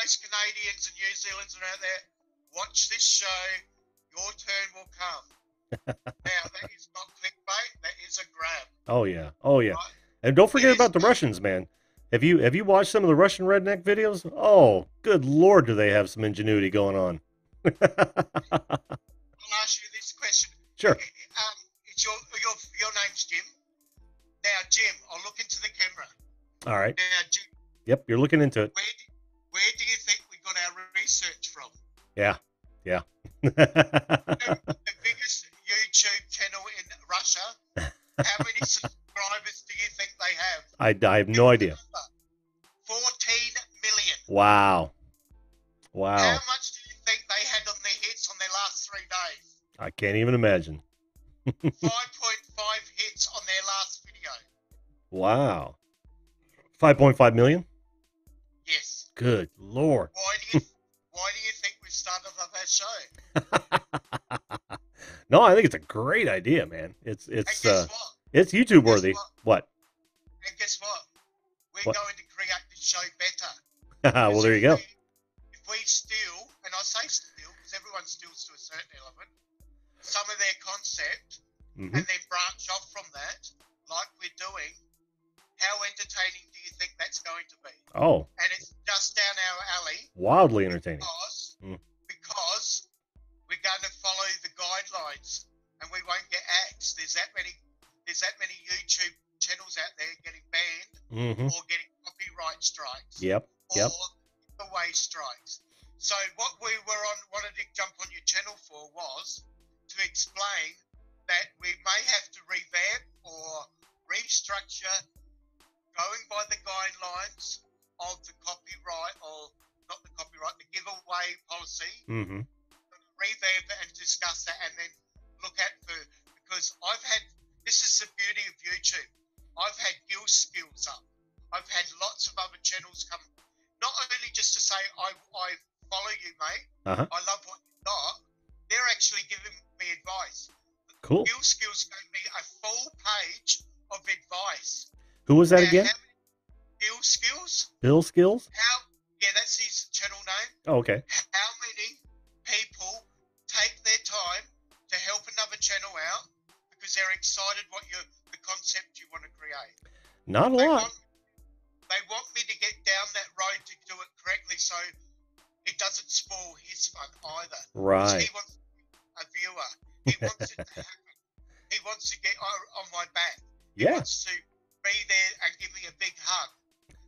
Speaker 2: those Canadians and New Zealanders out there, watch this show. Your turn will come. Now, that is not clickbait. That is a grab.
Speaker 1: Oh, yeah. Oh, yeah.
Speaker 2: Right?
Speaker 1: And don't forget about the Russians, man. Have you watched some of the Russian redneck videos? Oh, good Lord, do they have some ingenuity going on.
Speaker 2: I'll ask you this question.
Speaker 1: Sure.
Speaker 2: It's your name's Jim. Now, Jim, I'll look into the camera.
Speaker 1: All right.
Speaker 2: Now, Jim.
Speaker 1: Yep, you're looking into it.
Speaker 2: Where do you think we got our research from?
Speaker 1: Yeah.
Speaker 2: The biggest YouTube channel in Russia. How many subscribers do you think they have?
Speaker 1: I have no idea.
Speaker 2: 14 million.
Speaker 1: Wow.
Speaker 2: How much do you think they had on their hits on their last 3 days?
Speaker 1: I can't even imagine.
Speaker 2: 5.5 hits on their last video.
Speaker 1: Wow. 5.5 million?
Speaker 2: Yes.
Speaker 1: Good Lord.
Speaker 2: Why do you think we started up our show?
Speaker 1: No, I think it's a great idea, man. It's YouTube worthy. What?
Speaker 2: And guess what? We're going to create this show better.
Speaker 1: Well, there you go.
Speaker 2: If we steal, and I say steal because everyone steals to a certain element, some of their concept, and then branch off from that, like we're doing, how entertaining do you think that's going to be?
Speaker 1: Oh.
Speaker 2: And it's just down our alley.
Speaker 1: Wildly entertaining.
Speaker 2: Because we're going to follow the guidelines, and we won't get axed. There's that many YouTube channels out there getting banned or getting copyright strikes.
Speaker 1: Yep.
Speaker 2: Or giveaway strikes. So what we wanted to jump on your channel for was to explain that we may have to revamp or restructure going by the guidelines of the copyright, or not the copyright, the giveaway policy. Revamp it and discuss that, and then look at because this is the beauty of YouTube. I've had guild skills up. I've had lots of other channels come, not only just to say I follow you, mate. I love what you got. They're actually giving me advice.
Speaker 1: Cool.
Speaker 2: Guild skills gave me a full page of advice.
Speaker 1: Who was that again?
Speaker 2: Bill Skills.
Speaker 1: Bill Skills?
Speaker 2: Yeah, that's his channel name.
Speaker 1: Oh, okay.
Speaker 2: How many people take their time to help another channel out because they're excited the concept you want to create?
Speaker 1: Not a lot.
Speaker 2: They want me to get down that road to do it correctly so it doesn't spoil his fun either.
Speaker 1: Right.
Speaker 2: He wants a viewer. He wants it to happen. He wants to get on my back. He wants to be there and give me a big hug.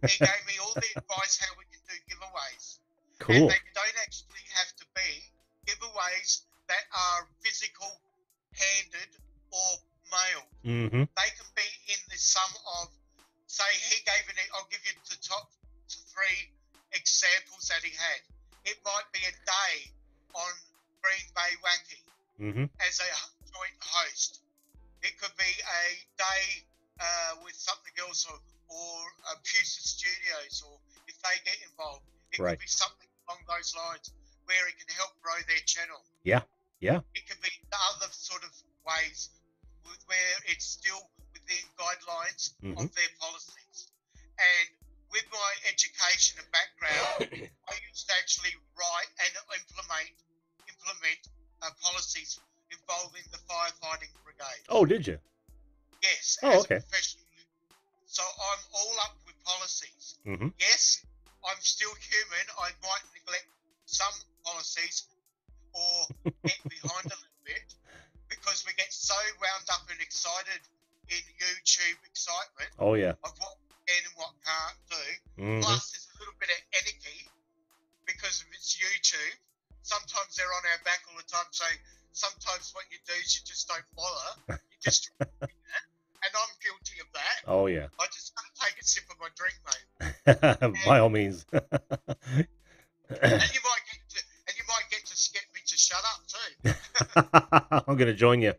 Speaker 2: He gave me all the advice how we can do giveaways.
Speaker 1: Cool.
Speaker 2: And they don't actually have to be giveaways that are physical, handed, or mailed. They can be in the sum of, say, I'll give you the top 3 examples that he had. It might be a day on Green Bay Wacky as a joint host. It could be a day with something else, or Pusa Studios, or if they get involved. It could be something along those lines where it can help grow their channel. Yeah. It could be other sort of ways where it's still within guidelines of their policies. And with my education and background, I used to actually write and implement policies involving the firefighting brigade.
Speaker 1: Oh, did you?
Speaker 2: Yes.
Speaker 1: Oh, okay.
Speaker 2: Professional. So I'm all up with policies. Yes, I'm still human. I might neglect some policies or get behind a little bit because we get so wound up and excited in YouTube excitement of what can and what can't do. Plus, there's a little bit of etiquette because if it's YouTube, sometimes they're on our back all the time saying sometimes what you do is you just don't bother. You just and I'm guilty of that. Oh, yeah. I just got to take a sip of my drink, mate.
Speaker 1: By all means.
Speaker 2: And you might get to get me to shut up too.
Speaker 1: I'm going to join you.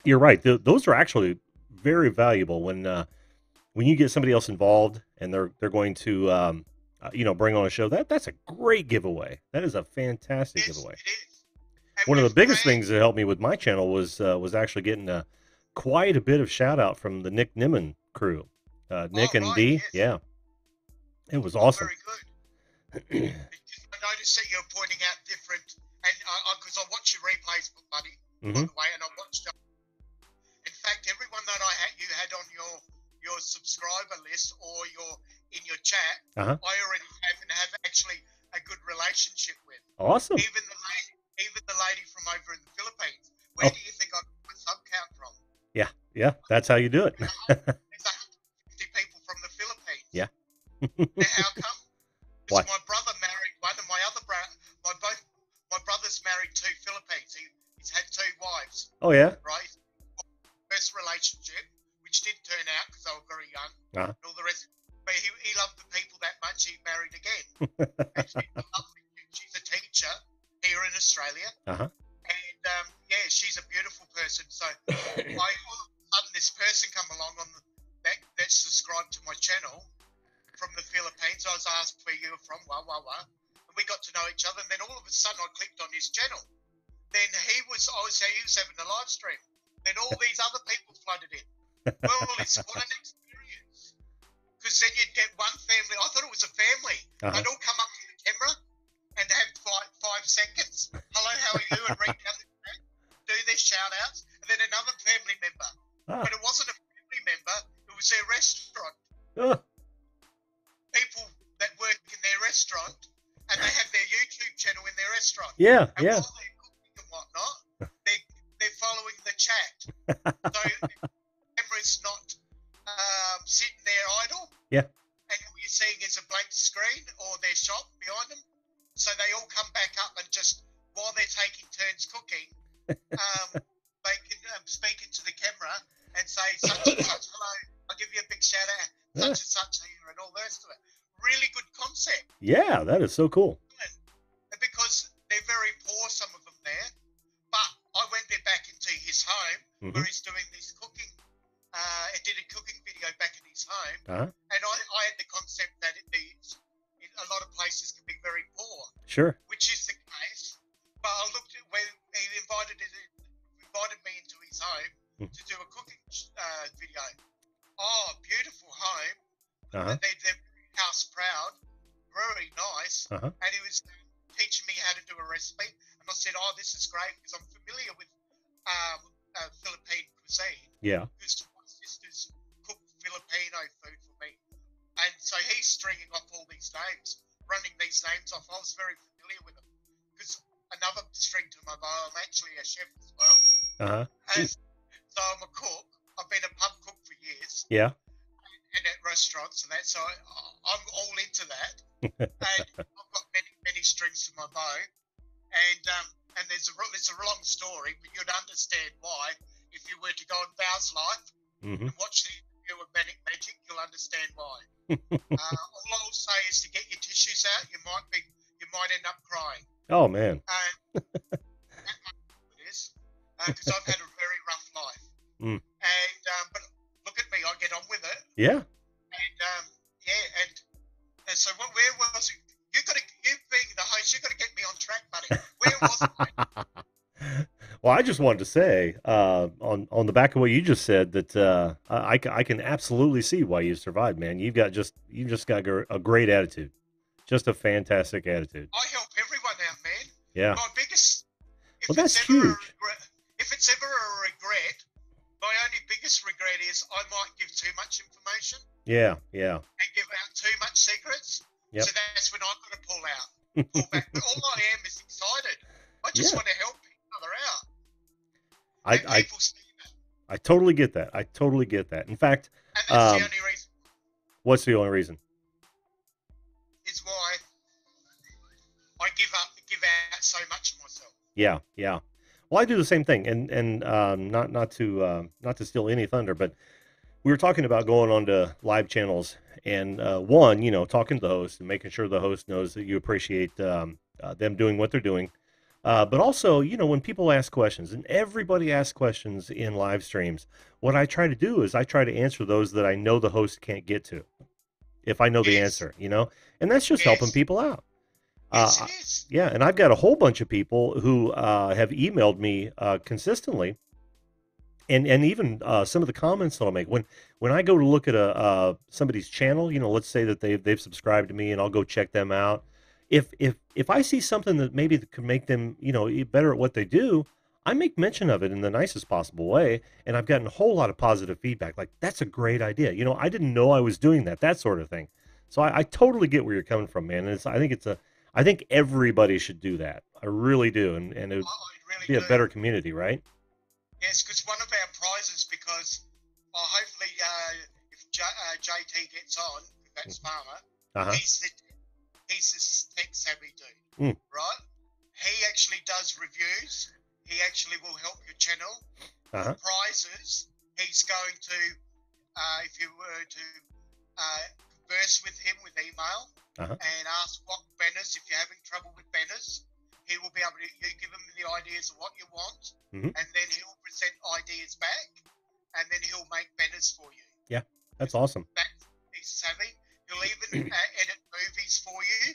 Speaker 1: You're right. Those are actually very valuable when you get somebody else involved and they're going to bring on a show. That's a great giveaway. That is a fantastic giveaway.
Speaker 2: It is.
Speaker 1: One of the biggest things that helped me with my channel was actually getting quite a bit of shout out from the Nick Nimmin crew. Nick and D.
Speaker 2: Yes.
Speaker 1: Yeah. It was
Speaker 2: Oh,
Speaker 1: awesome.
Speaker 2: very good. I noticed that you're pointing out different, and because I watch your replays, buddy, by the way, and I watched. In fact, everyone that you had on your subscriber list or in your chat, I already have actually a good relationship with.
Speaker 1: Awesome.
Speaker 2: Even the lady from over in the Philippines. Where do you think I got my sub count from?
Speaker 1: Yeah, that's how you do it.
Speaker 2: There's 150 people from the Philippines.
Speaker 1: Yeah.
Speaker 2: Now, how come?
Speaker 1: What?
Speaker 2: Because my brother married one, and my brother's married 2 Philippines. He's had 2 wives.
Speaker 1: Oh yeah.
Speaker 2: Right. First relationship, which didn't turn out because they were very young, and all the rest. But he loved the people that much. He married again. And she's a teacher here in Australia. And yeah, she's a beautiful person. So all of a sudden, this person come along that's subscribed to my channel from the Philippines. I was asked where you were from, and we got to know each other. And then all of a sudden, I clicked on his channel. Then he was having a live stream. Then all these other people flooded in. Well, it's what an experience. Because then you'd get one family. I thought it was a family. They'd all come up to the camera and have 5 seconds. Hello, how are you? And read down the chat, do their shout outs. And then another family member. But it wasn't a family member. It was their restaurant. People that work in their restaurant, and they have their YouTube channel in their restaurant.
Speaker 1: Yeah,
Speaker 2: and while they're cooking and whatnot, they're following the chat. So the camera's not sitting there idle.
Speaker 1: Yeah.
Speaker 2: And all you're seeing is a blank screen or their shop behind them. So they all come back up and just, while they're taking turns cooking, they can speak into the camera and say such and such, hello, I'll give you a big shout out, such and such here, and all the rest of it. Really good concept.
Speaker 1: Yeah, that is so cool.
Speaker 2: Because they're very poor, some of them there. But I went there back into his home where he's doing this cooking. I did a cooking video back in his home, and I had the concept that in a lot of places can be very poor.
Speaker 1: Sure.
Speaker 2: Which is the case. But I looked at when he invited me into his home to do a cooking video. Oh, beautiful home. They're house proud, very nice, and he was teaching me how to do a recipe. And I said, "Oh, this is great because I'm familiar with Philippine cuisine.
Speaker 1: Yeah.
Speaker 2: Because my sisters cook Filipino food for me, and so he's stringing off all these names, running these names off. I was very familiar with them because another string to my bow. I'm actually a chef as well. And so I'm a cook. I've been a pub cook for years.
Speaker 1: Yeah.
Speaker 2: And at restaurants and that, so I'm all into that. And I've got many strings to my bow. And it's a long story, but you'd understand why if you were to go on Val's life and watch the interview of Manic Magic. You'll understand why. All I'll say is to get your tissues out. You might end up crying.
Speaker 1: Oh man.
Speaker 2: It is because I've had a very rough life. And but look at me, I get on with it.
Speaker 1: Yeah.
Speaker 2: And so where was it? You being the host, you got to get me on track, buddy. Where was I?
Speaker 1: Well, I just wanted to say, on the back of what you just said, that I can absolutely see why you survived, man. You just got a great attitude, just a fantastic attitude.
Speaker 2: I help everyone out, man.
Speaker 1: Yeah.
Speaker 2: My biggest,
Speaker 1: that's huge.
Speaker 2: If it's ever a regret, my only biggest regret is I might give too much information.
Speaker 1: Yeah.
Speaker 2: And give out too much secrets.
Speaker 1: Yep.
Speaker 2: So that's when I've got to pull back. But all I am is excited. I just want to help each other out. People see that.
Speaker 1: I totally get that. In fact,
Speaker 2: and that's the only reason.
Speaker 1: What's the only reason?
Speaker 2: Is why I give out so much of myself.
Speaker 1: Yeah. Well, I do the same thing, and not to steal any thunder, but we were talking about going on to live channels, and talking to the host and making sure the host knows that you appreciate them doing what they're doing, but also, when people ask questions, and everybody asks questions in live streams, what I try to do is I try to answer those that I know the host can't get to, if I know the answer, and that's just helping people out.
Speaker 2: Yes, it is.
Speaker 1: Yeah, and I've got a whole bunch of people who have emailed me consistently And even some of the comments that I'll make when I go to look at a somebody's channel, let's say that they've subscribed to me, and I'll go check them out. If I see something that maybe that could make them better at what they do, I make mention of it in the nicest possible way, and I've gotten a whole lot of positive feedback. Like, that's a great idea. I didn't know I was doing that sort of thing. So I totally get where you're coming from, man. And I think everybody should do that. I really do, and it would
Speaker 2: really
Speaker 1: be a better community, right?
Speaker 2: Yes, because one of our prizes, because hopefully if JT gets on, if that's Farmer, he's the tech savvy dude, right? He actually does reviews. He actually will help your channel. Prizes. He's going to, if you were to converse with him with email and ask what banners, if you're having trouble with banners, he will be able to, you give him the ideas of what you want, and then he'll present ideas back, and then he'll make banners for you.
Speaker 1: Yeah, that's awesome.
Speaker 2: He's savvy. He'll even edit movies for you.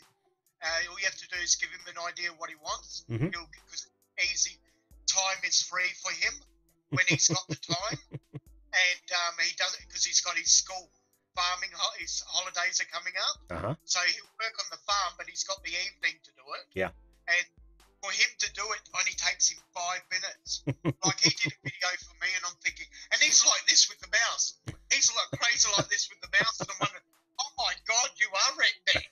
Speaker 2: All you have to do is give him an idea of what he wants. Because easy time is free for him when he's got the time, and he does it because he's got his school farming. His holidays are coming up, so he'll work on the farm, but he's got the evening to do it.
Speaker 1: Yeah.
Speaker 2: And for him to do it only takes him 5 minutes. Like, he did a video for me, and I'm thinking, and he's like this with the mouse. He's like crazy like this with the mouse, and I'm wondering, oh my God, you are redneck.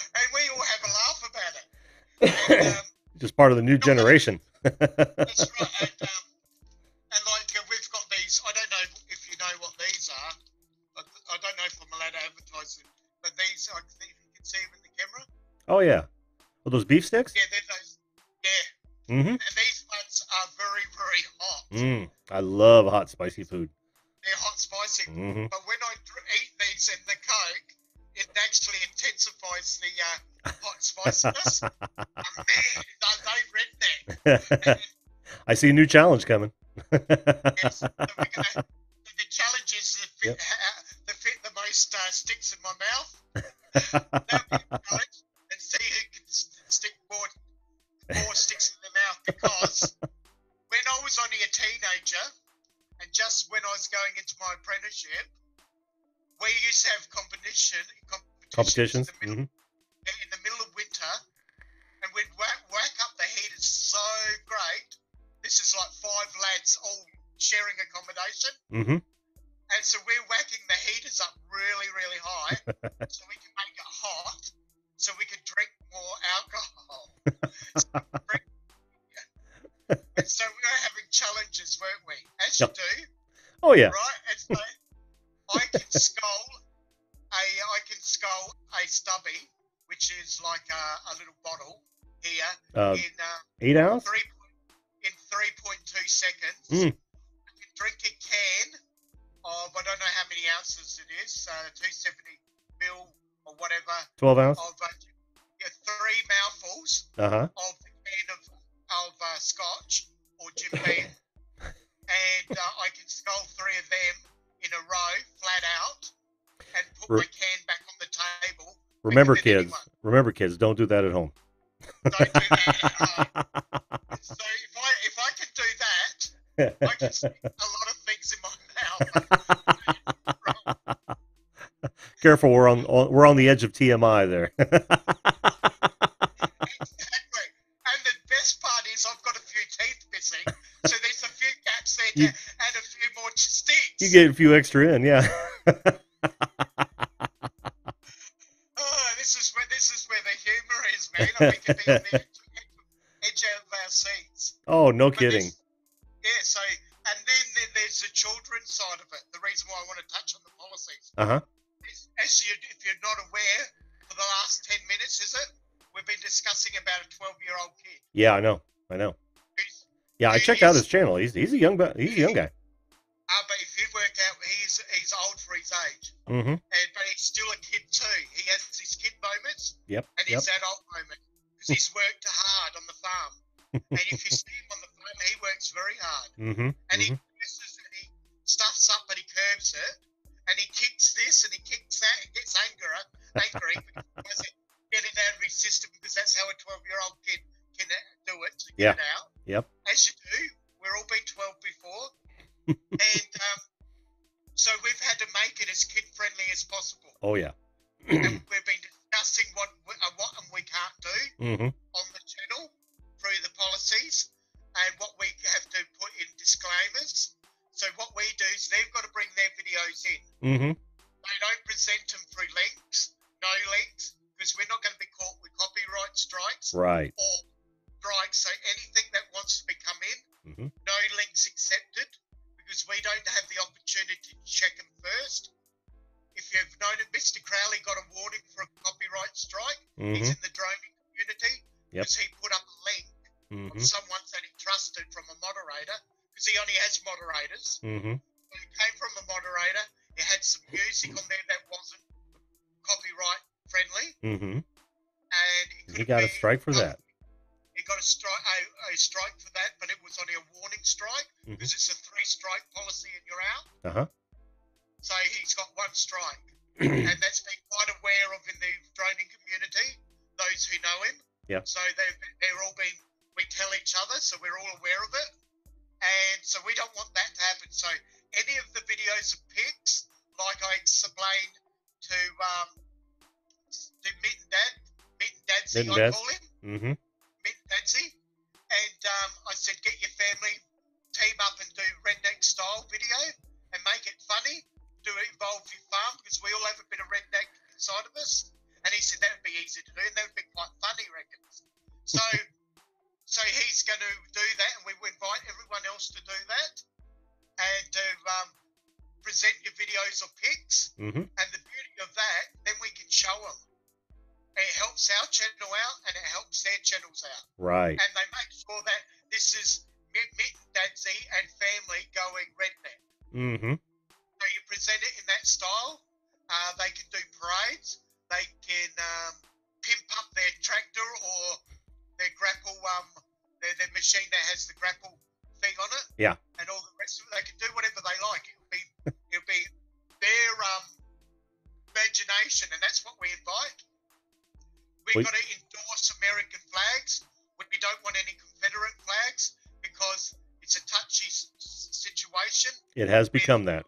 Speaker 2: And we all have a laugh about it. And,
Speaker 1: just part of the new generation.
Speaker 2: That's right. And like, we've got these, I don't know if you know what these are. I don't know if I'm allowed to advertise them, but these, I think you can see them in the camera.
Speaker 1: Oh, yeah. Well, those beef sticks?
Speaker 2: Yeah, they're those. Yeah. And these ones are very, very hot.
Speaker 1: I love hot, spicy food.
Speaker 2: They're hot, spicy. But when I eat these in the Coke, it actually intensifies the hot spiciness. Man, they redneck.
Speaker 1: I see a new challenge coming.
Speaker 2: Yes, so the challenge is to fit the most sticks in my mouth. That'll be the challenge. And see who can stick more sticks in the mouth, because when I was only a teenager, and just when I was going into my apprenticeship, we used to have competitions in the middle of winter, and we'd whack up the heaters so great. This is like 5 lads all sharing accommodation. And so we're whacking the heaters up really, really high so we can make it hot, so we can drink more alcohol. And so we were having challenges, weren't we? As you do.
Speaker 1: Oh, yeah.
Speaker 2: Right? And so I can skull a stubby, which is like a little bottle here, in
Speaker 1: 8 ounce?
Speaker 2: In 3.2 seconds. I can drink a can of, I don't know how many ounces it is, 270 mil or whatever.
Speaker 1: 12 ounce?
Speaker 2: Of 3 mouthfuls of the can of scotch or Jim Beam. And I can skull 3 of them in a row, flat out, and put my can back on the table.
Speaker 1: Remember, kids, don't do that at home.
Speaker 2: Don't do that at home. So if I can do that, I can stick a lot of things in my mouth.
Speaker 1: Careful, we're on the edge of TMI there.
Speaker 2: Exactly. And the best part is I've got a few teeth missing, so there's a few gaps there to add a few more sticks.
Speaker 1: You get a few extra in, yeah.
Speaker 2: This is where the humour is, man. We can be on the edge of our seats.
Speaker 1: Oh, no kidding.
Speaker 2: Yeah, so, and then there's the children's side of it. The reason why I want to touch on the policies. If you're not aware, for the last 10 minutes, is it? We've been discussing about a 12-year-old kid.
Speaker 1: Yeah, I know. Yeah, I checked out his channel. He's a young guy.
Speaker 2: But if you work out, he's old for his age. But he's still a kid too. He has his kid moments. And his adult moment, because he's worked hard on the farm. And if you see him on the farm, he works very hard. And he presses and he stuffs up, but he curves it. And he kicks this and he kicks that and gets angry because he doesn't get it out of his system, because that's how a 12-year-old kid can do it, to get it out. As you do And so we've had to make it as kid-friendly as possible.
Speaker 1: Oh, yeah.
Speaker 2: And we've been discussing what and we can't do on the channel through the policies, and what we have to put in disclaimers. So what we do is they've got to bring their videos in. They don't present them through links, no links, because we're not going to be caught with copyright strikes.
Speaker 1: Right.
Speaker 2: Or strikes. So anything that wants to come in, no links accepted, because we don't have the opportunity to check them first. If you've noted, Mr. Crowley got a warning for a copyright strike. He's in the droning community because he put up a link of someone that he trusted from a moderator, because he only has moderators. So it came from a moderator. It had some music on there that wasn't copyright friendly, and
Speaker 1: he got a strike for that.
Speaker 2: He got a strike for that, but it was only a warning strike, because it's a 3-strike policy and you're out. So he's got 1 strike, and that's been quite aware of in the droning community, those who know him. So they're all been, we tell each other, so we're all aware of it, and so we don't want that to happen. So any of the videos of pics, like I explained to Mitt and Dadsy, I call him, Mitt and Dadsy, and I said, get your family, team up and do redneck style video and make it funny. Do it involve your farm, because we all have a bit of redneck inside of us. And he said that would be easy to do, and that would be quite funny, reckons. So he's going to do that, and we will invite everyone else to do that, and to present your videos or pics. And the beauty of that, then we can show them. It helps our channel out, and it helps their channels out.
Speaker 1: Right.
Speaker 2: And they make sure that this is Mitt and Dadsy and family going redneck. So you present it in that style. They can do parades. They can pimp up their tractor or their grapple, their machine that has the grapple thing on it.
Speaker 1: Yeah.
Speaker 2: And all the rest of it. They can do whatever they like. It'll be their imagination, and that's what we invite. We've got to endorse American flags. We don't want any Confederate flags, because it's a touchy situation.
Speaker 1: It has become that.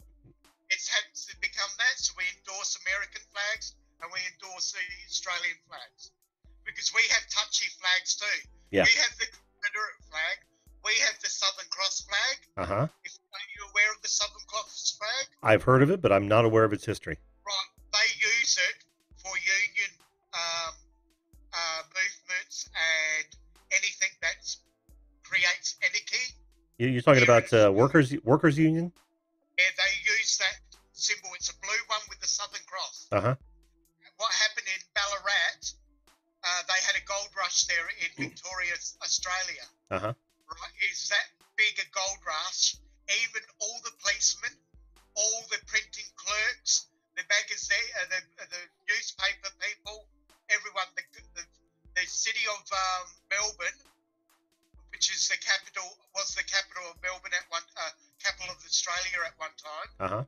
Speaker 2: It's had to become that, so we endorse American flags and we endorse the Australian flags, because we have touchy flags too. We have the Confederate flag, we have the Southern Cross flag. Are you aware of the Southern Cross flag?
Speaker 1: I've heard of it, but I'm not aware of its history.
Speaker 2: Right, they use it for union movements and anything that creates anarchy.
Speaker 1: You're talking about workers union?
Speaker 2: Yeah, they use that symbol. It's a blue one with the Southern Cross. What happened in Ballarat, they had a gold rush there in Victoria, Australia. Right? Is that big a gold rush? Even all the policemen, all the printing clerks, the the newspaper people, everyone, the city of Melbourne, which is was the capital of Melbourne at one capital of Australia at one time,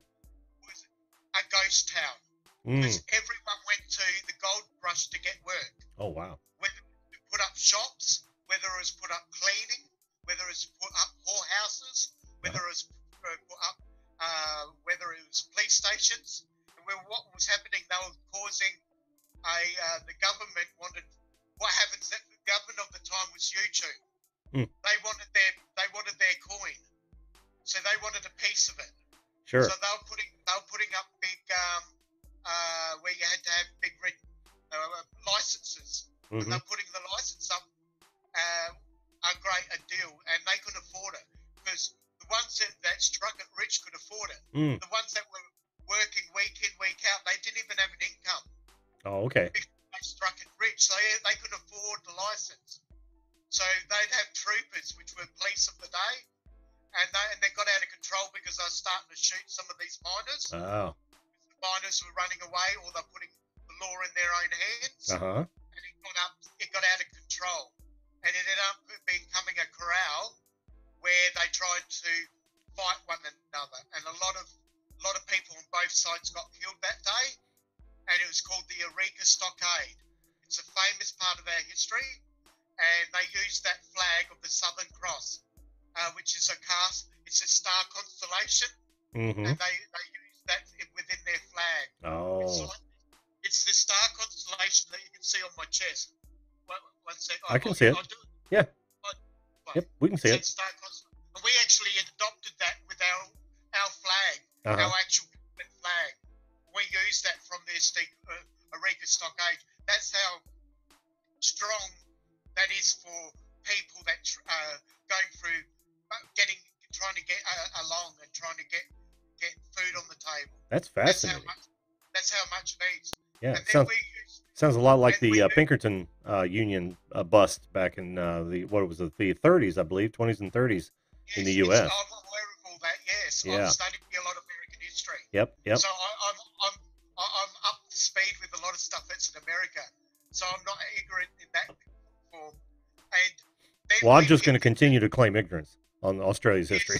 Speaker 2: was a ghost town, because everyone went to the gold rush to get work.
Speaker 1: Oh wow!
Speaker 2: Whether it put up shops, whether it was put up cleaning, whether it was put up whorehouses, whether it was put up, whether it was police stations. And what was happening? They were causing the government wanted. What happens? That the government of the time was YouTube. They wanted their coin, so they wanted a piece of it.
Speaker 1: Sure.
Speaker 2: So they were putting up big where you had to have big red licenses. And they're putting the license up a deal, and they couldn't afford it, because the ones that struck it rich could afford it. The ones that were working week in, week out, they didn't even have an income.
Speaker 1: Oh, okay.
Speaker 2: Because they struck it rich, so they couldn't afford the license. So they'd have troopers, which were police of the day, and they got out of control because they were starting to shoot some of these miners.
Speaker 1: Oh.
Speaker 2: The miners were running away, or they're putting the law in their own hands. And it got out of control, and it ended up becoming a corral where they tried to fight one another, and a lot of people on both sides got killed that day, and it was called the Eureka Stockade. It's a famous part of our history. And they used that flag of the Southern Cross, which is it's a star constellation,
Speaker 1: Mm-hmm.
Speaker 2: and they use that within their flag.
Speaker 1: Oh.
Speaker 2: It's the star constellation that you can see on my chest. One sec.
Speaker 1: I can see it.
Speaker 2: I'll do it.
Speaker 1: Yeah.
Speaker 2: Yep,
Speaker 1: we can see it.
Speaker 2: Star constellation. And we actually adopted that with our flag, our actual flag. We use that from the Eureka Stockade. That's how strong that is for people that going through trying to get along and trying to get food on the table.
Speaker 1: That's fascinating.
Speaker 2: That's how much it means.
Speaker 1: Yeah,
Speaker 2: and
Speaker 1: sounds a lot like the Pinkerton Union bust back in the 30s, I believe, 20s and 30s in the U.S.
Speaker 2: I'm aware of all that. Yes,
Speaker 1: yeah.
Speaker 2: I've studied a lot of American history.
Speaker 1: Yep.
Speaker 2: So I'm up to speed with a lot of stuff that's in America. So I'm not ignorant in that form. And
Speaker 1: well, I'm just going to continue to claim ignorance on Australia's history.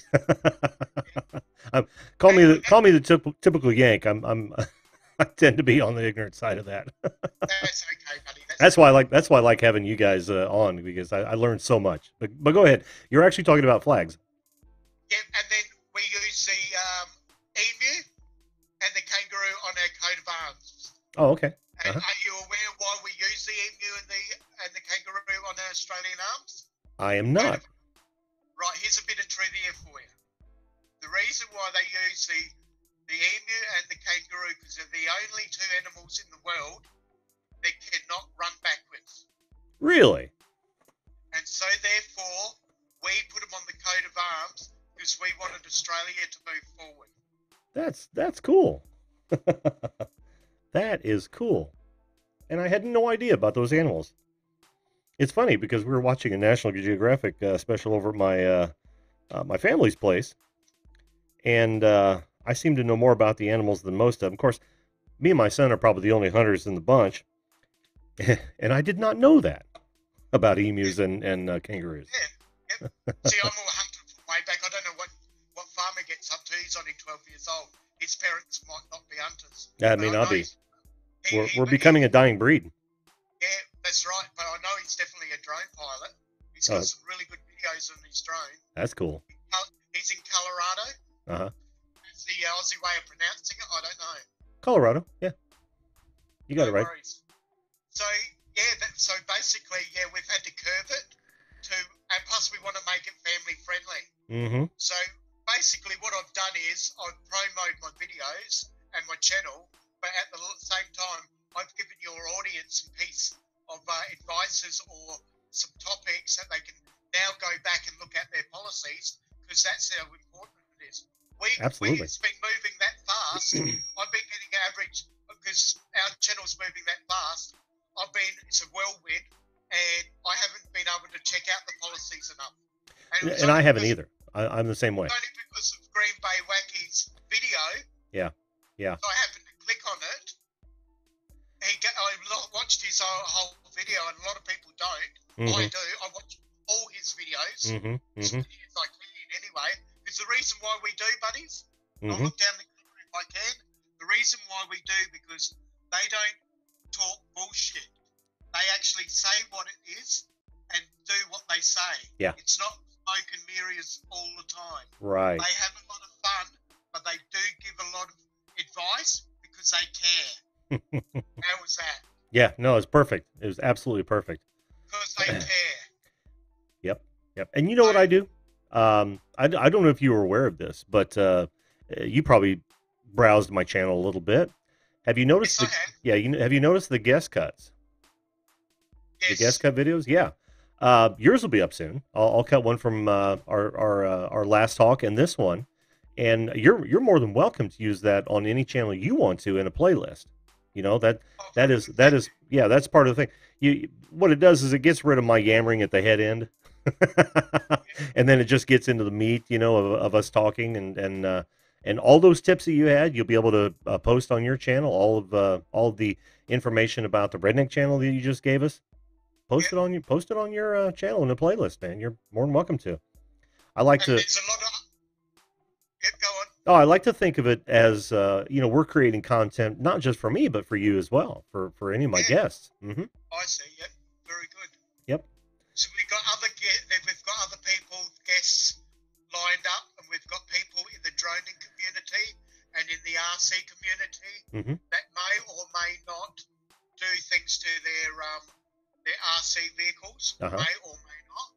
Speaker 1: Call me the typical Yank. I tend to be on the ignorant side of that.
Speaker 2: That's okay, buddy.
Speaker 1: That's why I like having you guys on, because I learned so much. But go ahead. You're actually talking about flags.
Speaker 2: Yeah, and then we use the emu and the kangaroo on our coat of arms.
Speaker 1: Oh, okay.
Speaker 2: And are you aware why we use the emu and the kangaroo on our Australian arms?
Speaker 1: I am not.
Speaker 2: Right, here's a bit of trivia for you. The reason why they use the emu and the kangaroo, because they're the only two animals in the world that cannot run backwards.
Speaker 1: Really?
Speaker 2: And so therefore, we put them on the coat of arms because we wanted Australia to move forward.
Speaker 1: That's cool. That is cool. And I had no idea about those animals. It's funny because we were watching a National Geographic special over at my family's place, and I seem to know more about the animals than most of them. Of course, me and my son are probably the only hunters in the bunch, and I did not know that about emus and kangaroos.
Speaker 2: Yeah. See, I'm a hunter from way back. I don't know what farmer gets up to. He's only 12 years old. His parents might not be hunters.
Speaker 1: Yeah, it may not be. We're becoming a dying breed.
Speaker 2: Yeah, that's right. But I know he's definitely a drone pilot. He's got some really good videos on his drone.
Speaker 1: That's cool.
Speaker 2: He's in Colorado.
Speaker 1: Uh-huh.
Speaker 2: That's the Aussie way of pronouncing it. I don't know.
Speaker 1: Colorado, yeah. You got it right.
Speaker 2: Worries. So, yeah, so basically, yeah, we've had to curve it and plus we want to make it family friendly.
Speaker 1: Mm-hmm.
Speaker 2: So basically what I've done is I've promoted my videos and my channel, but at the same time, I've given your audience a piece of advices or some topics that they can now go back and look at their policies, because that's how important it is.
Speaker 1: Absolutely.
Speaker 2: It's been moving that fast. I've been getting average, because our channel's moving that fast. It's a whirlwind, and I haven't been able to check out the policies enough.
Speaker 1: And I haven't either. I'm the same way.
Speaker 2: Only because of Green Bay Wacky's video.
Speaker 1: Yeah.
Speaker 2: So I happened to click on it. I watched his whole video, and a lot of people don't.
Speaker 1: Mm-hmm.
Speaker 2: I do. I watch all his videos.
Speaker 1: Mm-hmm. Mm-hmm.
Speaker 2: I can anyway. Because the reason why we do, buddies,
Speaker 1: mm-hmm.
Speaker 2: I'll look down the camera if I can. The reason why we do, because they don't talk bullshit. They actually say what it is and do what they say.
Speaker 1: Yeah.
Speaker 2: It's not smoke and mirrors all the time.
Speaker 1: Right.
Speaker 2: They have a lot of fun, but they do give a lot of advice because they care. How was that?
Speaker 1: Yeah, no, it's perfect. It was absolutely perfect.
Speaker 2: Because they care.
Speaker 1: Yep. And you know what I do? I don't know if you were aware of this, but you probably browsed my channel a little bit. Have you noticed? Have you noticed the guest cuts?
Speaker 2: Yes.
Speaker 1: The guest cut videos? Yeah. Yours will be up soon. I'll cut one from our last talk and this one, and you're more than welcome to use that on any channel you want to in a playlist. You know, that is that's part of the thing. What it does is it gets rid of my yammering at the head end. And then it just gets into the meat, of us talking, and all those tips that you had, you'll be able to post on your channel. All of the information about the Redneck channel that you just gave us, post it on your channel in a playlist, man. You're more than welcome to. I like to.
Speaker 2: There's a lot of. Yep, go on.
Speaker 1: Oh, I like to think of it as we're creating content not just for me, but for you as well, for any of my guests. Mm-hmm.
Speaker 2: I see. Yep, very good.
Speaker 1: Yep.
Speaker 2: So we've got other people, guests lined up, and we've that may or may not do things to their RC vehicles, may or may not.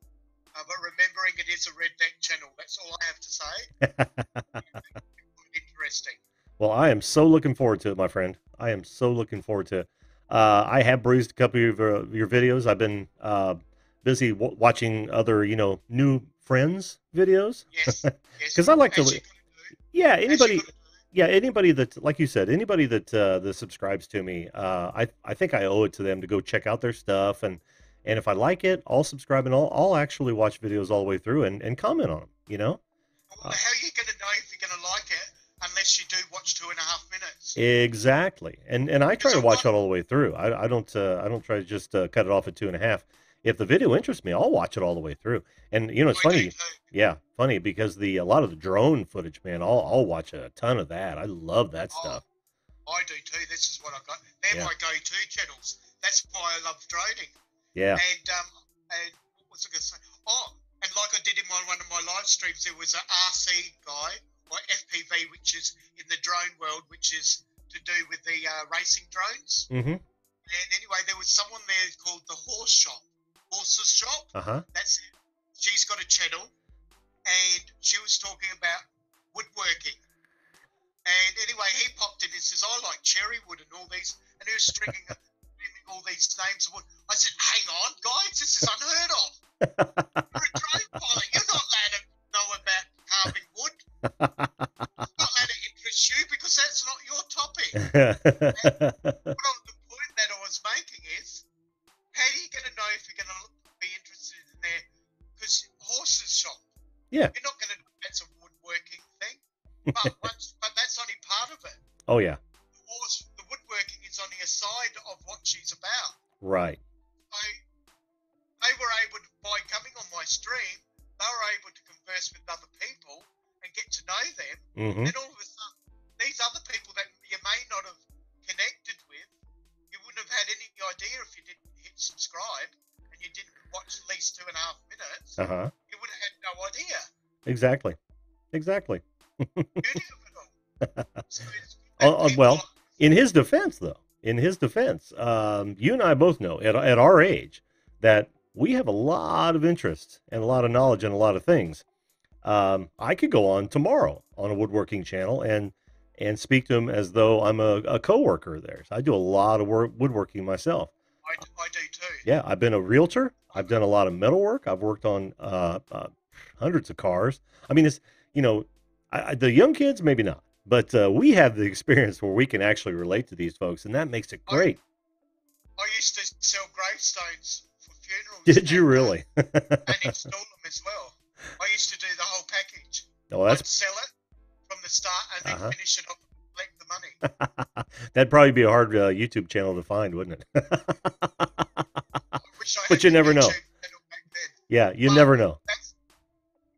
Speaker 2: But remembering it is a redneck channel, that's all I have to say. Interesting.
Speaker 1: Well, I am so looking forward to it, my friend. I am so looking forward to it. I have breezed a couple of your videos. I've been busy watching other, new friends' videos.
Speaker 2: Yes,
Speaker 1: because I like to. Yeah, anybody that, like you said, anybody that subscribes to me, I think I owe it to them to go check out their stuff, and if I like it, I'll subscribe, and I'll actually watch videos all the way through and comment on them.
Speaker 2: Well, how are you going to know if you're going to like it unless you do watch 2.5 minutes?
Speaker 1: Exactly, and I try to watch it all the way through. I don't try to just cut it off at 2.5. If the video interests me, I'll watch it all the way through. And it's funny, funny because a lot of the drone footage, man, I'll watch a ton of that. I love that stuff.
Speaker 2: I do too. This is what I've got. They're my go-to channels. That's why I love droning.
Speaker 1: Yeah.
Speaker 2: And what was I going to say? Oh, and like I did in one of my live streams, there was an RC guy, or FPV, which is in the drone world, which is to do with the racing drones.
Speaker 1: Mm-hmm.
Speaker 2: And anyway, there was someone there called the Horses Shop. That's it. She's got a channel, and she was talking about woodworking. And anyway, he popped in and says, I like cherry wood and all these, and he was stringing all these names of wood. I said, hang on, guys, this is unheard of. You're a drone pilot. You're not allowed to know about carving wood. It's not allowed to interest you because that's not your topic. The point that I was making is, how are you going to know if you're going to be interested in their horses shop?
Speaker 1: Yeah.
Speaker 2: You're not going to know that's a woodworking thing. But that's only part of it.
Speaker 1: Oh, yeah.
Speaker 2: The woodworking is only a side of what she's about.
Speaker 1: Right.
Speaker 2: They were able to, by coming on my stream, they were able to converse with other people and get to know them.
Speaker 1: Mm-hmm.
Speaker 2: And all of a sudden, these other people that you may not have connected with, you wouldn't have had any idea if you didn't hit subscribe and you didn't watch at least 2.5 minutes. You would have had no idea.
Speaker 1: Exactly.
Speaker 2: Beauty of it all.
Speaker 1: Well, in his defense, though, you and I both know at our age that we have a lot of interest and a lot of knowledge and a lot of things. I could go on tomorrow on a woodworking channel and speak to him as though I'm a coworker of theirs. I do a lot of woodworking myself.
Speaker 2: I do too.
Speaker 1: Yeah, I've been a realtor. I've done a lot of metal work. I've worked on hundreds of cars. I mean, it's the young kids maybe not, but we have the experience where we can actually relate to these folks, and that makes it great.
Speaker 2: I used to sell gravestones for funerals.
Speaker 1: Did you really?
Speaker 2: And install them as well. I used to do the whole package.
Speaker 1: Oh,
Speaker 2: I'd sell it from the start and then finish it off and collect the money.
Speaker 1: That'd probably be a hard YouTube channel to find, wouldn't it? But you never know. Yeah, you never know.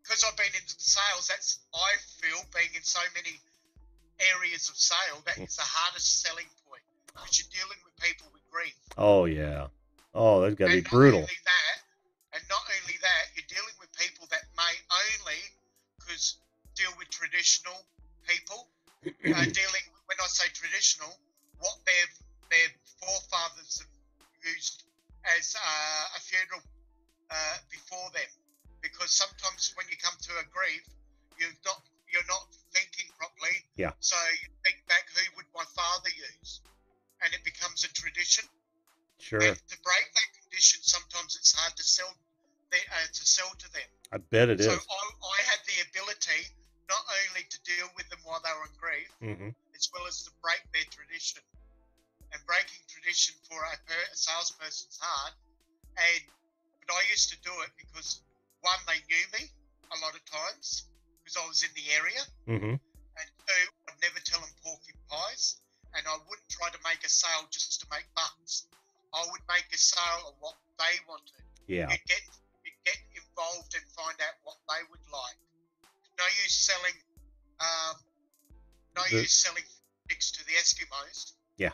Speaker 2: Because I've been in sales, I feel, being in so many areas of sale, that is the hardest selling point. Because you're dealing with people with grief.
Speaker 1: Oh, yeah. Oh, that's got to be brutal.
Speaker 2: Not only that, you're dealing with people that may only deal with traditional people. When I say traditional, what their forefathers have used as a funeral before them. Because sometimes when you come to a grief, you're not thinking properly.
Speaker 1: Yeah.
Speaker 2: So you think back, who would my father use? And it becomes a tradition.
Speaker 1: Sure.
Speaker 2: And to break that condition, sometimes it's hard to sell to them.
Speaker 1: I bet it is.
Speaker 2: So I had the ability not only to deal with them while they were in grief, as well as to break their tradition. And breaking tradition for a salesperson's hard. But I used to do it because, one, they knew me a lot of times because I was in the area. And two, I'd never tell them porky pies. And I wouldn't try to make a sale just to make bucks. I would make a sale of what they wanted.
Speaker 1: Yeah.
Speaker 2: You'd get involved and find out what they would like. No use selling sticks to the Eskimos.
Speaker 1: Yeah.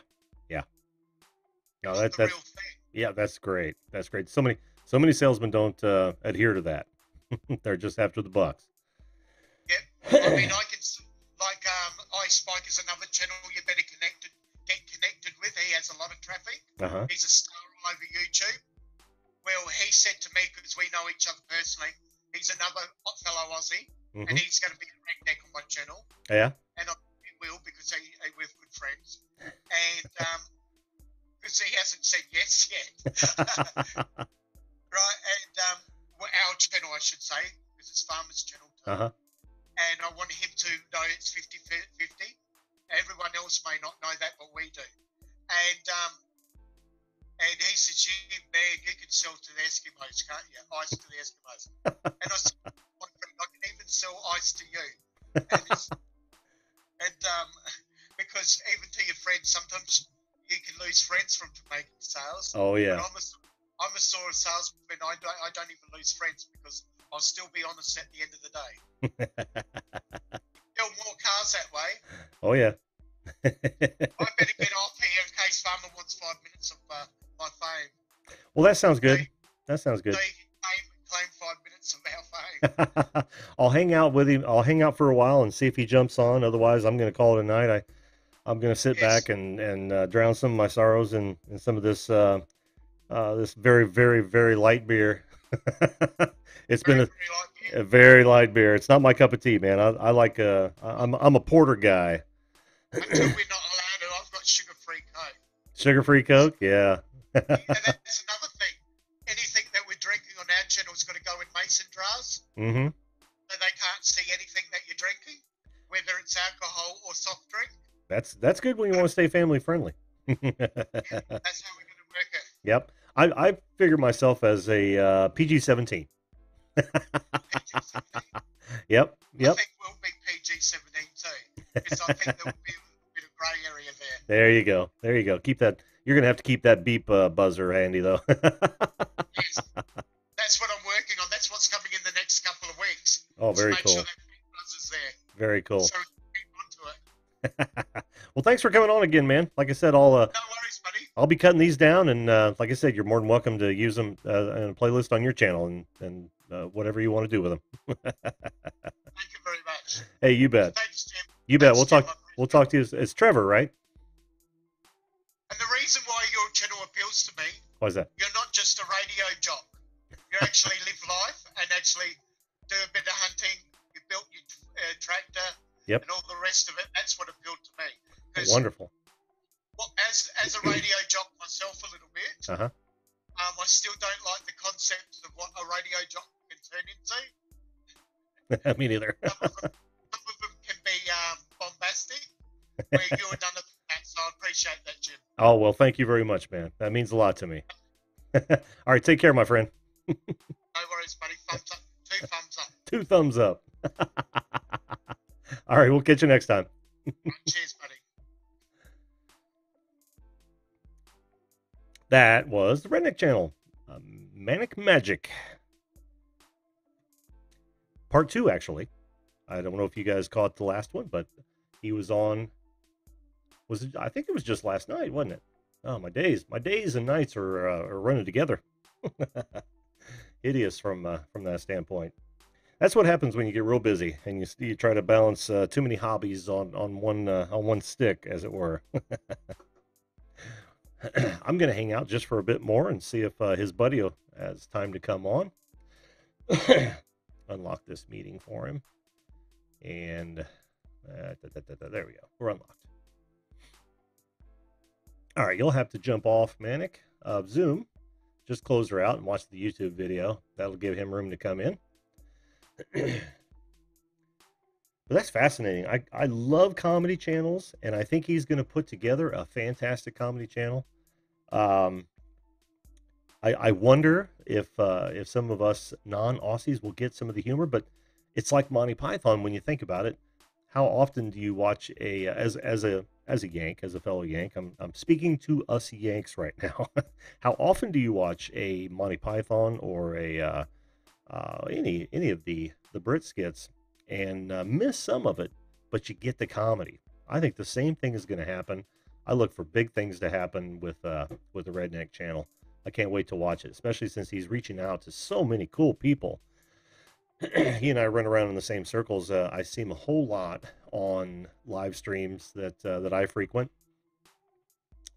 Speaker 1: No,
Speaker 2: that's the real thing.
Speaker 1: Yeah, that's great. That's great. So many salesmen don't adhere to that. They're just after the bucks.
Speaker 2: Yeah. I mean, I could, like, iSpike is another channel you're better connected with, he has a lot of traffic. He's a star all over YouTube. Well, he said to me, because we know each other personally, he's another fellow Aussie, and he's going to be a redneck on my channel.
Speaker 1: Yeah.
Speaker 2: And I will, because we're good friends. And because he hasn't said yes yet. Right, and our channel, I should say, because it's Farmer's channel too. And I want him to know it's 50-50. Everyone else may not know that, but we do. And he says, you can sell to the Eskimos, can't you? Ice to the Eskimos. And I said, I can even sell ice to you. And because even to your friends, sometimes you can lose friends from making sales.
Speaker 1: Oh, yeah.
Speaker 2: But I'm a sore salesman. I don't even lose friends because I'll still be honest at the end of the day. Sell more cars that way.
Speaker 1: Oh, yeah.
Speaker 2: I better get off here in case Farmer wants 5 minutes of my fame.
Speaker 1: Well, that sounds good. That sounds good.
Speaker 2: So you can claim 5 minutes of our fame.
Speaker 1: I'll hang out with him. I'll hang out for a while and see if he jumps on. Otherwise, I'm going to call it a night. I'm going to sit back and drown some of my sorrows in some of this this very, very, very light beer. It's been a very light beer. It's not my cup of tea, man. I like I'm a porter guy.
Speaker 2: Until we're not allowed to, I've got sugar-free Coke.
Speaker 1: Sugar-free Coke, yeah.
Speaker 2: And that's another thing. Anything that we're drinking on our channel is going to go in mason jars. So they can't see anything that you're drinking, whether it's alcohol or soft drink.
Speaker 1: That's good when you want to stay family friendly.
Speaker 2: Yeah, that's how we're going to work it.
Speaker 1: Yep. I figure myself as a PG-17.
Speaker 2: PG-17?
Speaker 1: Yep.
Speaker 2: I think we'll be PG-17 too, because I think there will be a bit of grey area there.
Speaker 1: There you go. There you go. Keep that. You're going to have to keep that beep buzzer handy, though.
Speaker 2: Yes. That's what I'm working on. That's what's coming in the next couple of weeks.
Speaker 1: Oh, very cool.
Speaker 2: Sure that beep buzzer's there.
Speaker 1: Very cool.
Speaker 2: So we can keep onto it.
Speaker 1: Well, thanks for coming on again, man. Like I said, no
Speaker 2: worries, buddy.
Speaker 1: I'll be cutting these down, and like I said, you're more than welcome to use them in a playlist on your channel and whatever you want to do with them.
Speaker 2: Thank you very much.
Speaker 1: Hey, you bet.
Speaker 2: Thanks, Jim.
Speaker 1: You bet.
Speaker 2: Thanks,
Speaker 1: We'll talk to you. It's Trevor, right?
Speaker 2: And the reason why your channel appeals to me,
Speaker 1: why is that?
Speaker 2: You're not just a radio jock. You actually live life and actually do a bit of hunting. You built your tractor and all the rest of it. That's what appealed to me.
Speaker 1: Wonderful.
Speaker 2: Well, as a radio jock myself a little bit, I still don't like the concept of what a radio jock can turn into.
Speaker 1: Me neither.
Speaker 2: Some of them can be bombastic, where you are none of that, so I appreciate that, Jim.
Speaker 1: Oh, well, thank you very much, man. That means a lot to me. All right, take care, my friend.
Speaker 2: No worries, buddy. Thumbs up. 2 thumbs up.
Speaker 1: 2 thumbs up. All right, we'll catch you next time.
Speaker 2: Cheers, buddy.
Speaker 1: That was the Redneck Channel, Manic Magic. Part 2, actually. I don't know if you guys caught the last one, but he was on. I think it was just last night, wasn't it? Oh, my days and nights are running together. Hideous from that standpoint. That's what happens when you get real busy and you try to balance too many hobbies on one stick, as it were. I'm going to hang out just for a bit more and see if his buddy has time to come on. Unlock this meeting for him. And there we go. We're unlocked. All right, you'll have to jump off, Manic, of Zoom. Just close her out and watch the YouTube video. That'll give him room to come in. But that's fascinating. I love comedy channels, and I think he's going to put together a fantastic comedy channel. I wonder if some of us non-Aussies will get some of the humor, but it's like Monty Python when you think about it. How often do you watch as a Yank, as a fellow Yank? I'm speaking to us Yanks right now. How often do you watch a Monty Python or a any of the Brit skits and miss some of it, but you get the comedy? I think the same thing is going to happen. I look for big things to happen with the Redneck Channel. I can't wait to watch it, especially since he's reaching out to so many cool people. He and I run around in the same circles. I see him a whole lot on live streams that I frequent.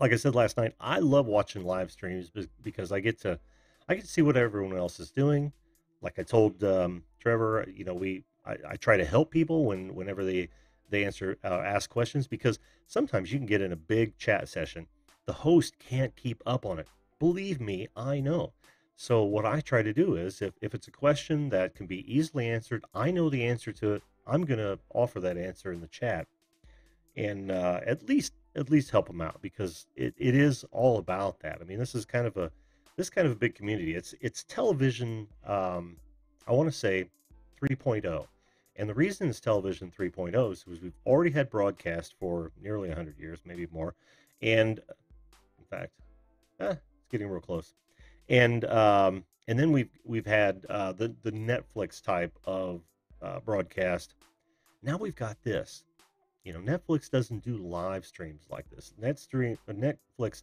Speaker 1: like I said last night, I love watching live streams because I get to see what everyone else is doing. Like I told Trevor, I try to help people whenever they ask questions, because sometimes you can get in a big chat session, the host can't keep up on it. Believe me, I know. So what I try to do is, if it's a question that can be easily answered, I know the answer to it, I'm gonna offer that answer in the chat, and at least help them out, because it is all about that. I mean, this kind of a big community. It's television. I want to say 3.0, and the reason it's television 3.0 is because we've already had broadcast for nearly 100 years, maybe more, and in fact, it's getting real close. And then we've had the Netflix type of broadcast. Now we've got this. Netflix doesn't do live streams like this. Netflix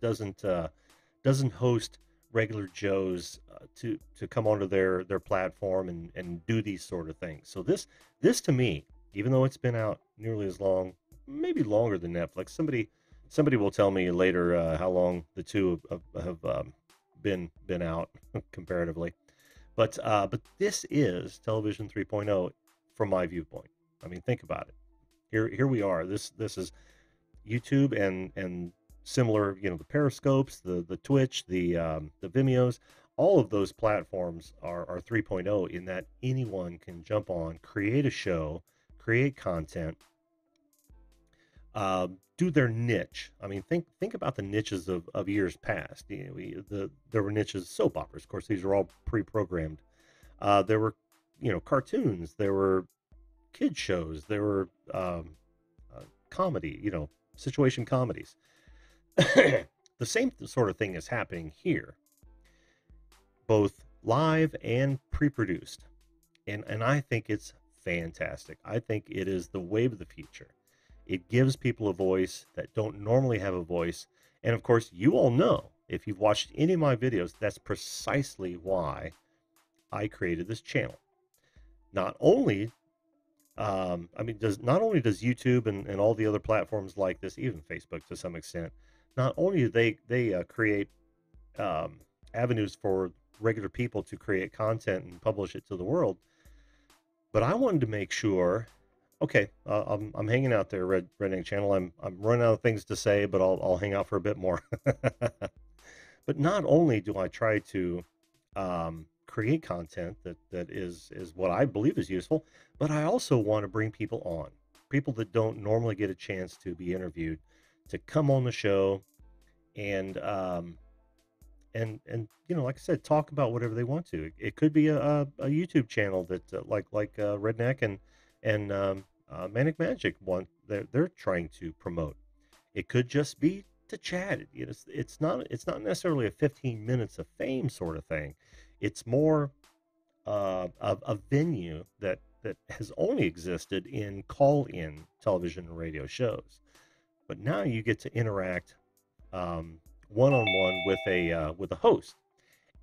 Speaker 1: doesn't host regular Joes to come onto their platform and do these sort of things. So this to me, even though it's been out nearly as long, maybe longer than Netflix. Somebody will tell me later how long the two have been out comparatively. But this is television 3.0 from my viewpoint. I mean, think about it. Here we are. This is YouTube and similar, the Periscopes, the Twitch, the Vimeos. All of those platforms are 3.0 in that anyone can jump on, create a show, create content, do their niche. I mean, think about the niches of years past. There were niches, soap operas. Of course, these are all pre-programmed. There were, cartoons. There were kid shows. There were comedy, situation comedies. The same sort of thing is happening here, both live and pre-produced. And I think it's fantastic. I think it is the wave of the future. It gives people a voice that don't normally have a voice. And of course, you all know, if you've watched any of my videos, that's precisely why I created this channel. Not only not only does YouTube and all the other platforms like this, even Facebook to some extent, not only do they create avenues for regular people to create content and publish it to the world, but I wanted to make sure. Okay, I'm hanging out there, Redneck Channel. I'm running out of things to say, but I'll hang out for a bit more. But not only do I try to create content that is what I believe is useful, but I also want to bring people on, people that don't normally get a chance to be interviewed, to come on the show and like I said, talk about whatever they want to. It could be a YouTube channel that like Redneck and Manic Magic want they're trying to promote. It could just be to chat. It's not necessarily a 15 minutes of fame sort of thing. It's more of a venue that has only existed in call-in television and radio shows. But now you get to interact one-on-one with a host,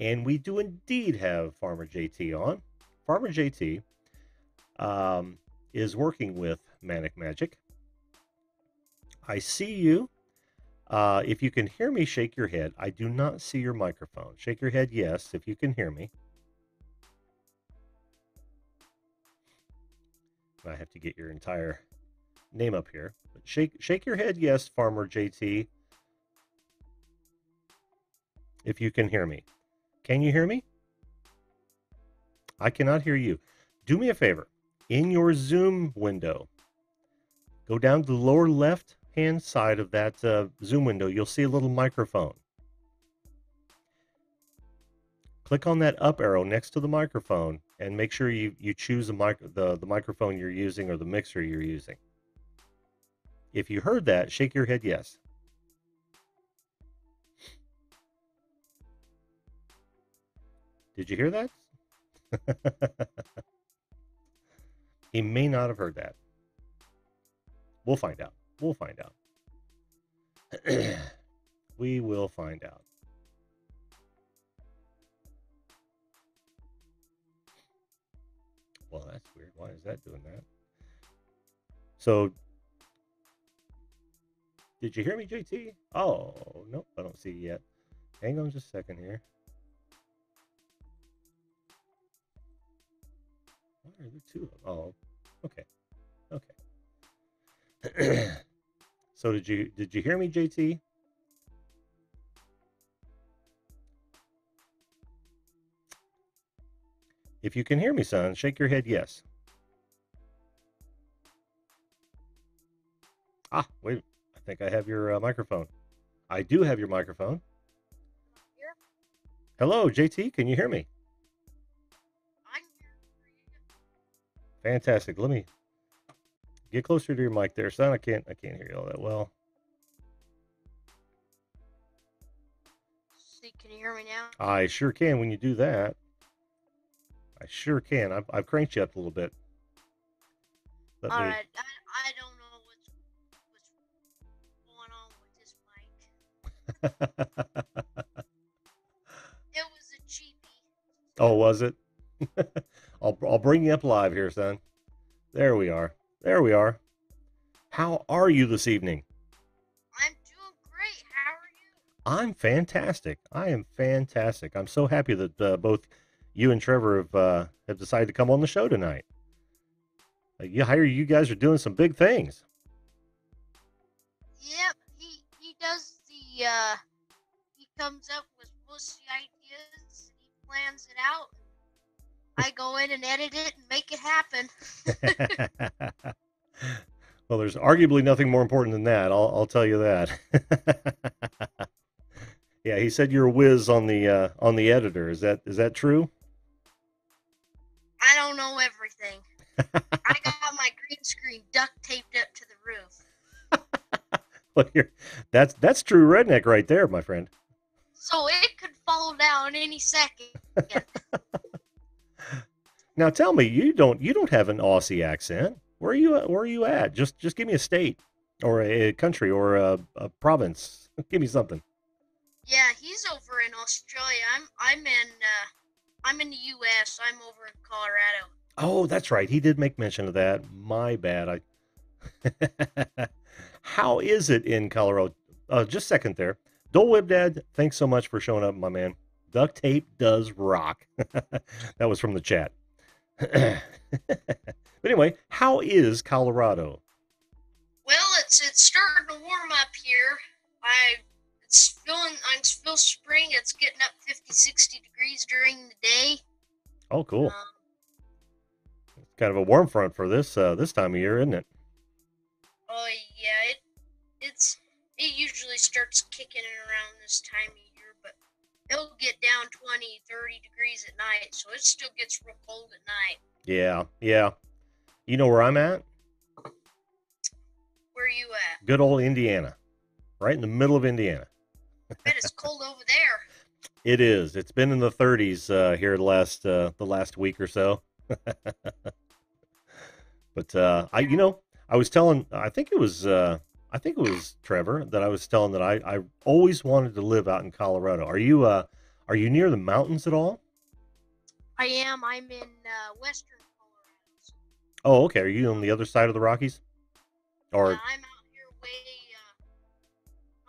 Speaker 1: and we do indeed have Farmer JT on. Farmer JT is working with Manic Magic. I see you. If you can hear me, shake your head. I do not see your microphone. Shake your head yes if you can hear me. I have to get your entire name up here. But shake your head yes, Farmer JT, if you can hear me. Can you hear me? I cannot hear you. Do me a favor. In your Zoom window, go down to the lower left-hand side of that Zoom window. You'll see a little microphone. Click on that up arrow next to the microphone and make sure you choose the microphone you're using or the mixer you're using. If you heard that, shake your head yes. Did you hear that? He may not have heard that. We'll find out. We'll find out. We will find out. Well, that's weird. Why is that doing that? So Did you hear me, JT? Oh, nope, I don't see you yet. Hang on just a second here. Why are there two of them? Oh, okay. Okay. So did you hear me, JT? If you can hear me, son, shake your head yes. Ah, wait. I think I have your microphone. I do have your microphone.
Speaker 3: Here?
Speaker 1: Hello, JT. Can you hear me?
Speaker 3: I'm here.
Speaker 1: Fantastic. Let me get closer to your mic there, son. I can't hear you all that well.
Speaker 3: See, can you hear me now?
Speaker 1: I sure can when you do that. I sure can. I've cranked you up a little bit.
Speaker 3: All right. I don't know what's going on with this mic. It was a cheapie.
Speaker 1: Oh, was it? I'll bring you up live here, son. There we are. There we are. How are you this evening?
Speaker 3: I'm doing great. How are you?
Speaker 1: I'm fantastic. I am fantastic. I'm so happy that both you and Trevor have decided to come on the show tonight. You guys are doing some big things.
Speaker 3: Yep. He does the he comes up with most of the ideas and he plans it out. I go in and edit it and make it happen.
Speaker 1: Well, there's arguably nothing more important than that. I'll tell you that. Yeah, he said you're a whiz on the editor. Is that true?
Speaker 3: I don't know everything. I got my green screen duct taped up to the roof.
Speaker 1: Well, that's true redneck right there, my friend.
Speaker 3: So it could fall down any second.
Speaker 1: Now tell me, you don't have an Aussie accent. Where are you at? Just give me a state or a country or a province. Give me something.
Speaker 3: Yeah, he's over in Australia. I'm in the U.S. I'm over in Colorado.
Speaker 1: Oh, that's right. He did make mention of that. My bad. How is it in Colorado? Just a second there. Dole Whip Dad, thanks so much for showing up, my man. Duct tape does rock. That was from the chat. But anyway, how is Colorado?
Speaker 3: Well, it's starting to warm up here. I'm still spring. It's getting up 50, 60 degrees during the day.
Speaker 1: Oh, cool. It's kind of a warm front for this time of year, isn't it?
Speaker 3: Oh yeah, it usually starts kicking in around this time of year, but it'll get down 20, 30 degrees at night, so it still gets real cold at night.
Speaker 1: Yeah. You know where I'm at?
Speaker 3: Where are you at?
Speaker 1: Good old Indiana. Right in the middle of Indiana.
Speaker 3: I bet it's cold over there.
Speaker 1: It is. It's been in the 30s here the last week or so. But I was telling, I think it was Trevor that I was telling that I always wanted to live out in Colorado. Are you near the mountains at all?
Speaker 3: I am. I'm in western Colorado.
Speaker 1: Oh, okay. Are you on the other side of the Rockies? Or
Speaker 3: yeah, I'm out here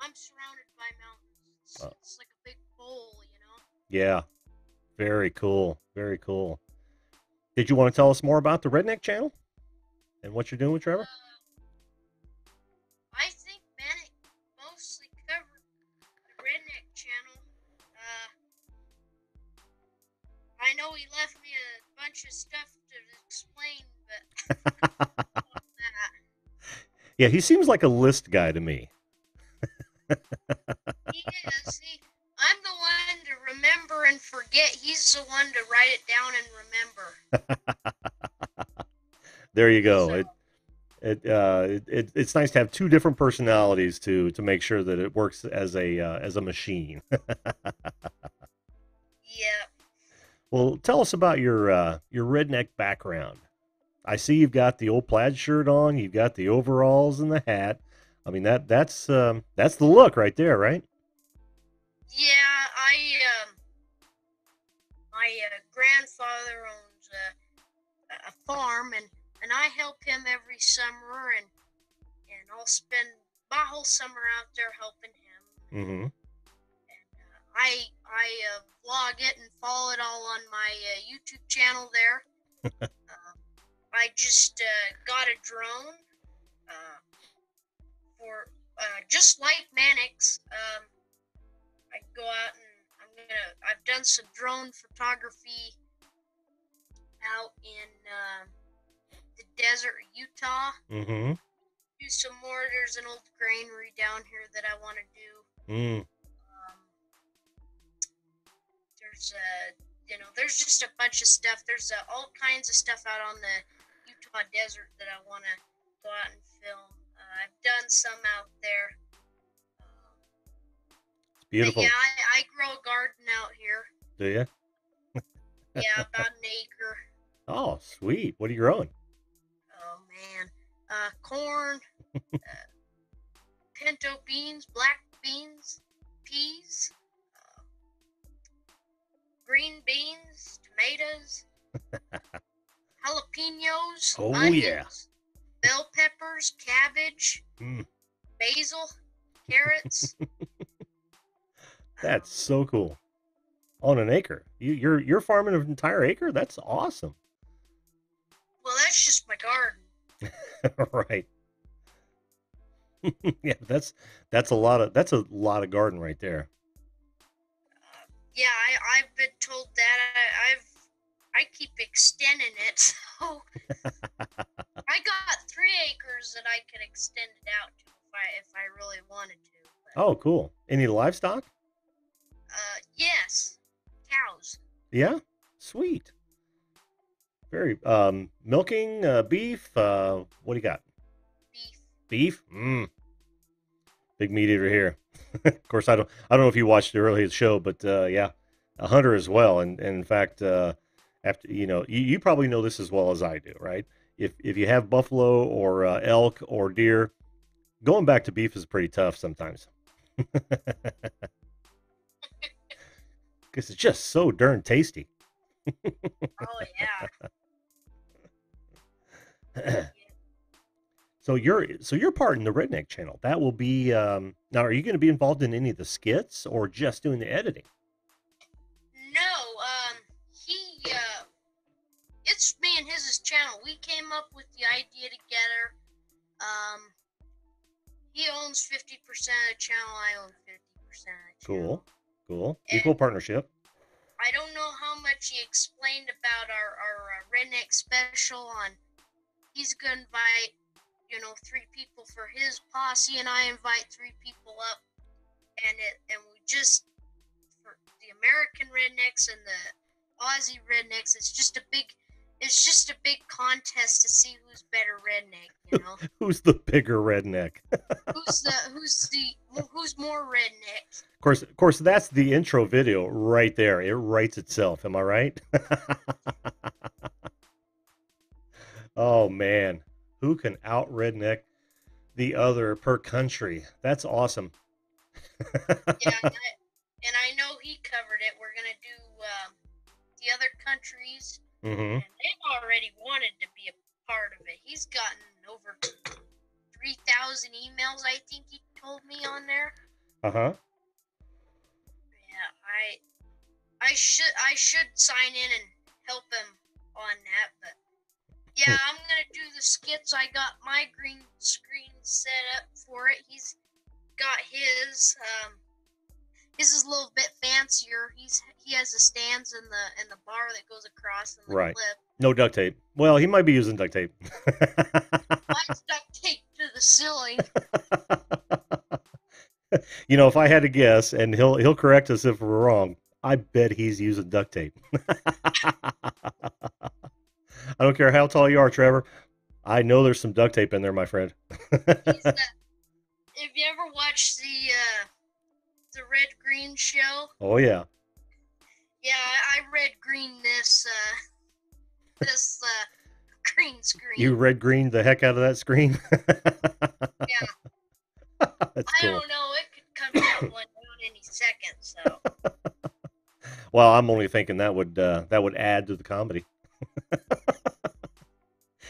Speaker 3: I'm surrounded by mountains. It's like a big bowl, you know?
Speaker 1: Yeah. Very cool. Very cool. Did you want to tell us more about the Redneck Channel and what you're doing with Trevor?
Speaker 3: I think Manic mostly covered the Redneck Channel. I know he left me a bunch of stuff to explain, but
Speaker 1: Yeah, he seems like a list guy to me.
Speaker 3: He is. See, I'm the one to remember and forget. He's the one to write it down and remember.
Speaker 1: There you go. So, it's nice to have two different personalities to make sure that it works as a machine.
Speaker 3: Yeah.
Speaker 1: Well, tell us about your redneck background. I see you've got the old plaid shirt on. You've got the overalls and the hat. I mean that's the look right there, right?
Speaker 3: Yeah, my grandfather owns a farm, and I help him every summer, and I'll spend my whole summer out there helping him.
Speaker 1: Mm-hmm.
Speaker 3: And I vlog it and follow it all on my YouTube channel there. I just got a drone for just like Manic's. I go out and I've done some drone photography out in the desert of Utah.
Speaker 1: Mm-hmm.
Speaker 3: Do some more. There's an old granary down here that I want to do.
Speaker 1: Mm.
Speaker 3: There's just a bunch of stuff. There's all kinds of stuff out on the Utah desert that I want to go out and film. I've done some out there.
Speaker 1: It's beautiful.
Speaker 3: Yeah, I grow a garden out here.
Speaker 1: Do you?
Speaker 3: Yeah, about an acre.
Speaker 1: Oh, sweet. What are you growing?
Speaker 3: Oh, man. Corn, pinto beans, black beans, peas, green beans, tomatoes, jalapenos, onions, bell peppers, cabbage, basil, carrots.
Speaker 1: That's so cool. On an acre. You're farming an entire acre? That's awesome.
Speaker 3: Well, that's just my garden.
Speaker 1: Right. Yeah, that's a lot of garden right there.
Speaker 3: Yeah, I've been told that. I keep extending it, so I got 3 acres that I could extend it out to if I really wanted to. But,
Speaker 1: oh, cool. Any livestock?
Speaker 3: Yes, cows.
Speaker 1: Yeah, sweet. Very milking, beef. What do you got? Beef. Big meat eater here. Of course, I don't know if you watched the earlier show, but yeah, a hunter as well. And in fact, after you probably know this as well as I do, right? If you have buffalo or elk or deer, going back to beef is pretty tough sometimes. Because it's just so darn tasty.
Speaker 3: Oh yeah.
Speaker 1: So you're part in the Redneck channel. That will be now. Are you going to be involved in any of the skits or just doing the editing?
Speaker 3: No, it's me and his channel. We came up with the idea together. He owns 50% of the channel. I own 50% of the channel.
Speaker 1: Cool. Equal partnership.
Speaker 3: I don't know how much he explained about our Redneck special on. He's going to invite 3 people for his posse, and I invite 3 people up, and we just, for the American rednecks and the Aussie rednecks, it's just a big contest to see who's better redneck,
Speaker 1: Who's the bigger redneck?
Speaker 3: who's more redneck?
Speaker 1: Of course, that's the intro video right there. It writes itself. Am I right? Oh man. Who can out redneck the other per country? That's awesome.
Speaker 3: Yeah, and I know he covered it. We're gonna do the other countries, and they've already wanted to be a part of it. He's gotten over 3,000 emails, I think he told me on there.
Speaker 1: Yeah,
Speaker 3: I should sign in and help him on that, but. Yeah, I'm going to do the skits. I got my green screen set up for it. He's got his. His is a little bit fancier. He has the stands and the bar that goes across and the
Speaker 1: right.
Speaker 3: clip.
Speaker 1: No duct tape. Well, he might be using duct tape.
Speaker 3: Mine's duct taped to the ceiling.
Speaker 1: If I had to guess, and he'll correct us if we're wrong, I bet he's using duct tape. I don't care how tall you are, Trevor. I know there's some duct tape in there, my friend.
Speaker 3: If you ever watched the Red Green show?
Speaker 1: Oh yeah.
Speaker 3: Yeah, I red green this green screen.
Speaker 1: You red green the heck out of that screen?
Speaker 3: Yeah.
Speaker 1: That's cool.
Speaker 3: I don't know. It could come down one any second. So.
Speaker 1: Well, I'm only thinking that would add to the comedy.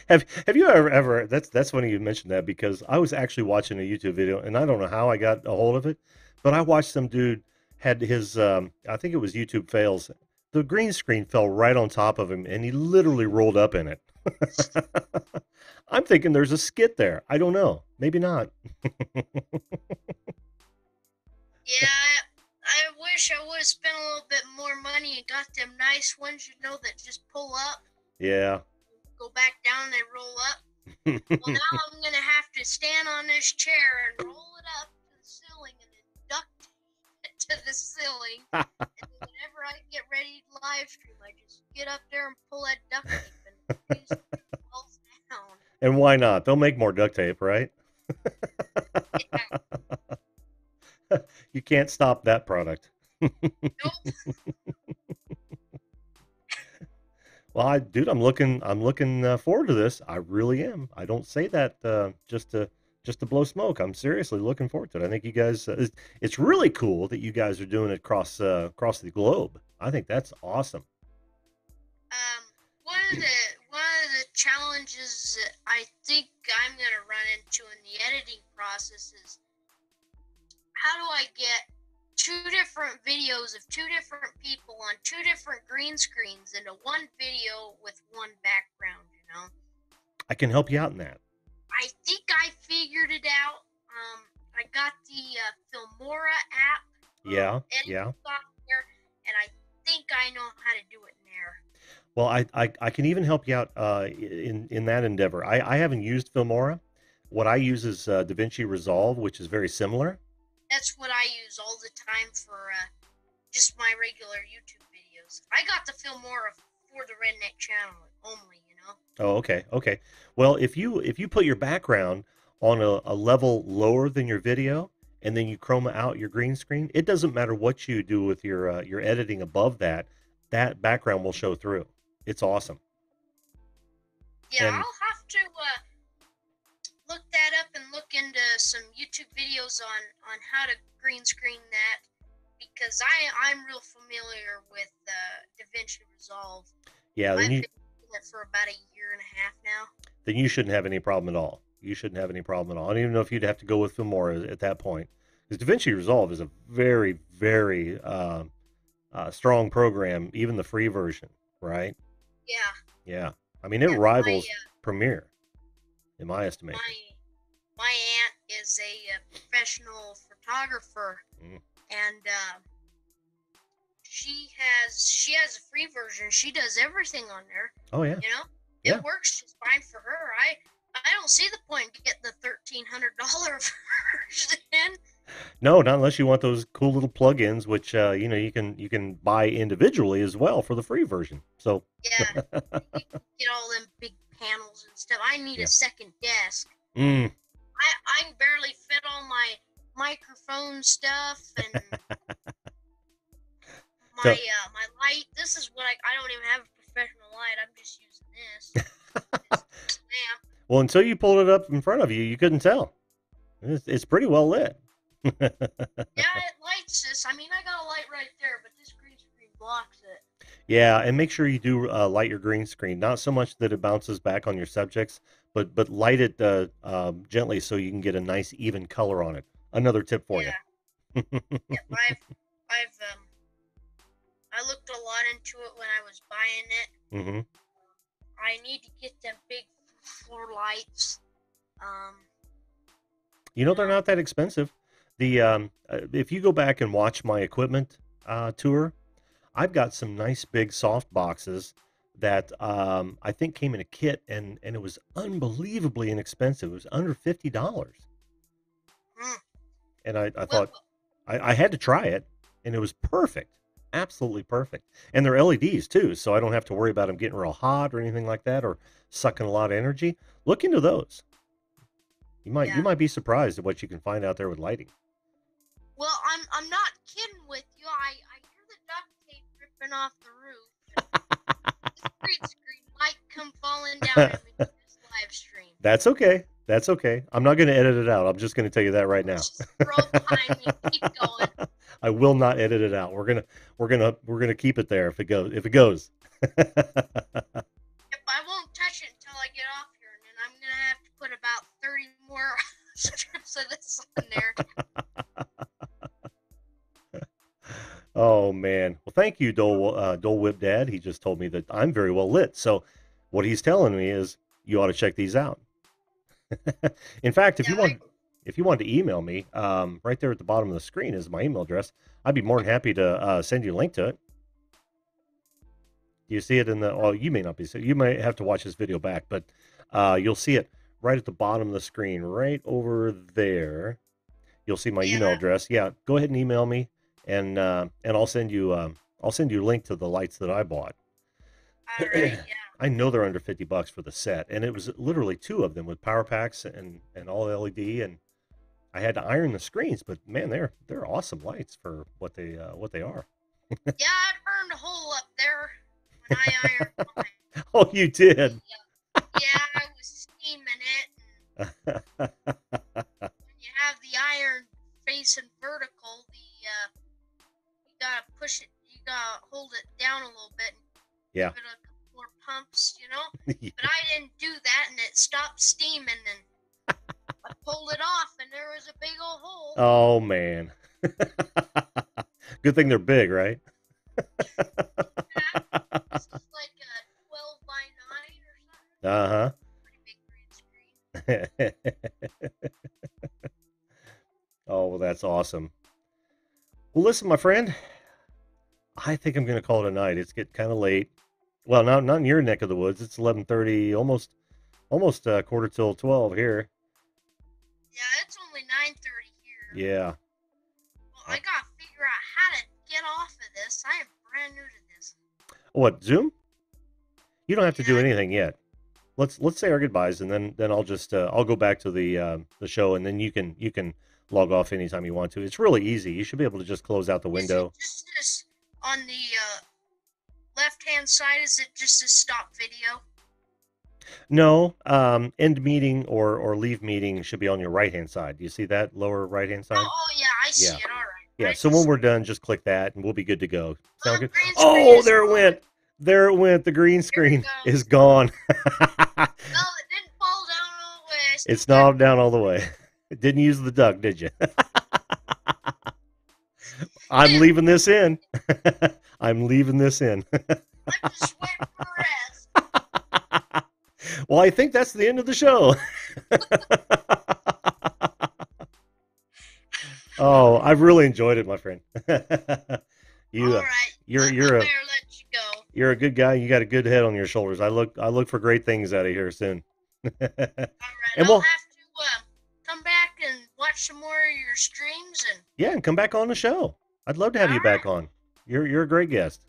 Speaker 1: Have you ever that's funny you mentioned that because I was actually watching a YouTube video and I don't know how I got a hold of it, but I watched some dude had his I think it was YouTube fails. The green screen fell right on top of him and he literally rolled up in it. I'm thinking there's a skit there. I don't know. Maybe not.
Speaker 3: Yeah, I wish I would have spent a little bit more money and got them nice ones, that just pull up.
Speaker 1: Yeah.
Speaker 3: Go back down, they roll up. Well, now I'm going to have to stand on this chair and roll it up to the ceiling and then duct it to the ceiling. And then whenever I get ready to live stream, I just get up there and pull that duct tape and it falls down.
Speaker 1: And why not? They'll make more duct tape, right?
Speaker 3: Yeah.
Speaker 1: You can't stop that product.
Speaker 3: Nope.
Speaker 1: Well, dude, I'm looking forward to this. I really am. I don't say that just to blow smoke. I'm seriously looking forward to it. I think you guys, it's really cool that you guys are doing it across the globe. I think that's awesome.
Speaker 3: One of the challenges that I think I'm gonna run into in the editing process is how do I get 2 different videos of 2 different people on 2 different green screens into one video with one background,
Speaker 1: I can help you out in that.
Speaker 3: I think I figured it out. I got the Filmora app.
Speaker 1: Yeah.
Speaker 3: Software, and I think I know how to do it in there.
Speaker 1: Well, I can even help you out in that endeavor. I haven't used Filmora. What I use is DaVinci Resolve, which is very similar.
Speaker 3: That's what I use all the time for just my regular YouTube videos. I got the Filmora for the Redneck channel only,
Speaker 1: Oh, okay. Well, if you put your background on a level lower than your video, and then you chroma out your green screen, it doesn't matter what you do with your editing above that background will show through. It's awesome.
Speaker 3: Yeah,
Speaker 1: And
Speaker 3: I'll have to look that up and look into some YouTube videos on how to green screen that, because I'm real familiar with DaVinci Resolve.
Speaker 1: yeah,
Speaker 3: I've been using it for about a year and a half now.
Speaker 1: then you shouldn't have any problem at all. You shouldn't have any problem at all. I don't even know if you'd have to go with Filmora at that point, because DaVinci Resolve is a very, very strong program, even the free version, right?
Speaker 3: Yeah.
Speaker 1: Yeah. I mean, it rivals Premiere, in my estimation.
Speaker 3: My aunt is a professional photographer, and she has a free version. She does everything on there.
Speaker 1: Oh yeah.
Speaker 3: It works just fine for her. I don't see the point in getting the $1,300 version.
Speaker 1: No, not unless you want those cool little plugins, which you can buy individually as well for the free version. So
Speaker 3: yeah, you can get all them big panels and stuff. I need a second desk. I can barely fit all my microphone stuff and my light. This is what I don't even have a professional light. I'm just using this. This lamp.
Speaker 1: Well, until you pulled it up in front of you, you couldn't tell. It's pretty well lit.
Speaker 3: Yeah, it lights this. I mean, I got a light right there, but this green screen blocks it.
Speaker 1: Yeah, and make sure you do light your green screen. Not so much that it bounces back on your subjects, but light it gently so you can get a nice even color on it. Another tip for you.
Speaker 3: Yeah, I looked a lot into it when I was buying it. I need to get them big floor lights.
Speaker 1: They're not that expensive. The if you go back and watch my equipment tour, I've got some nice big soft boxes that I think came in a kit, and it was unbelievably inexpensive. It was under $50. And I thought I had to try it, and it was perfect. Absolutely perfect. And they're LEDs too, so I don't have to worry about them getting real hot or anything like that, or sucking a lot of energy. Look into those. You might be surprised at what you can find out there with lighting.
Speaker 3: Well, I'm not kidding with you. I hear the duct tape ripping off the roof. This green screen might come falling down in this live stream.
Speaker 1: That's okay. That's okay. I'm not going to edit it out. I'm just going to tell you that right now.
Speaker 3: Just throw behind me. Keep going.
Speaker 1: I will not edit it out. We're gonna keep it there if it goes.
Speaker 3: Yep, I won't touch it until I get off here. and I'm going to have to put about 30 more strips of this on there.
Speaker 1: Oh, man. Well, thank you, Dole Whip Dad. He just told me that I'm very well lit. So what he's telling me is you ought to check these out. In fact, if you want to email me, right there at the bottom of the screen is my email address. I'd be more than happy to send you a link to it. You see it in the, well, you may not be, you might have to watch this video back, but you'll see it right at the bottom of the screen, right over there. You'll see my email address. Yeah, go ahead and email me, and I'll send you a link to the lights that I bought.
Speaker 3: All right, yeah.
Speaker 1: I know they're under $50 for the set, and it was literally 2 of them with power packs and all LED, and I had to iron the screens, but man, they're awesome lights for what they are.
Speaker 3: Yeah, I burned a hole up there when I ironed mine.
Speaker 1: Oh, you did?
Speaker 3: Yeah, I was steaming it. And when you have the iron facing vertical, you gotta push it, you gotta hold it down a little bit. And
Speaker 1: yeah.
Speaker 3: Give it a couple more pumps, you know. Yeah. But I didn't do that, and it stopped steaming, and I pulled it off, and there was a big old hole.
Speaker 1: Oh man. Good thing they're big, right?
Speaker 3: Yeah, this is like a 12 by 9 or something.
Speaker 1: Uh-huh.
Speaker 3: Pretty big green screen.
Speaker 1: Oh, well, that's awesome. Well, listen, my friend, I think I'm going to call it a night. It's getting kind of late. Well, not in your neck of the woods. It's 11:30, almost quarter till 12 here.
Speaker 3: Yeah, it's only 9:30 here.
Speaker 1: Yeah.
Speaker 3: Well, I got to figure out how to get off of this. I am brand new to this.
Speaker 1: What, Zoom? You don't have to do anything yet. Let's say our goodbyes, and then I'll just I'll go back to the show, and then you can log off anytime you want to. It's really easy. You should be able to just close out the window.
Speaker 3: Is it just this on the left-hand side? Is it just a stop video?
Speaker 1: No, end meeting or leave meeting should be on your right-hand side. Do you see that lower right-hand side?
Speaker 3: Oh yeah, I see it. All right.
Speaker 1: Yeah, so when we're done, just click that, and we'll be good to go. Sound good?
Speaker 3: Oh,
Speaker 1: there it went. There it went. The green screen is gone.
Speaker 3: No, it didn't fall down all the way.
Speaker 1: It's not down all the way. It didn't use the duck, did you? I'm leaving this in. I'm leaving this in.
Speaker 3: I'm just waiting for rest.
Speaker 1: Well, I think that's the end of the show. Oh, I've really enjoyed it, my friend.
Speaker 3: All right.
Speaker 1: You're a good guy. You got a good head on your shoulders. I look for great things out of here soon.
Speaker 3: All right. And I'll have to come back and watch some more of your streams
Speaker 1: and come back on the show. I'd love to have you back on. You're a great guest.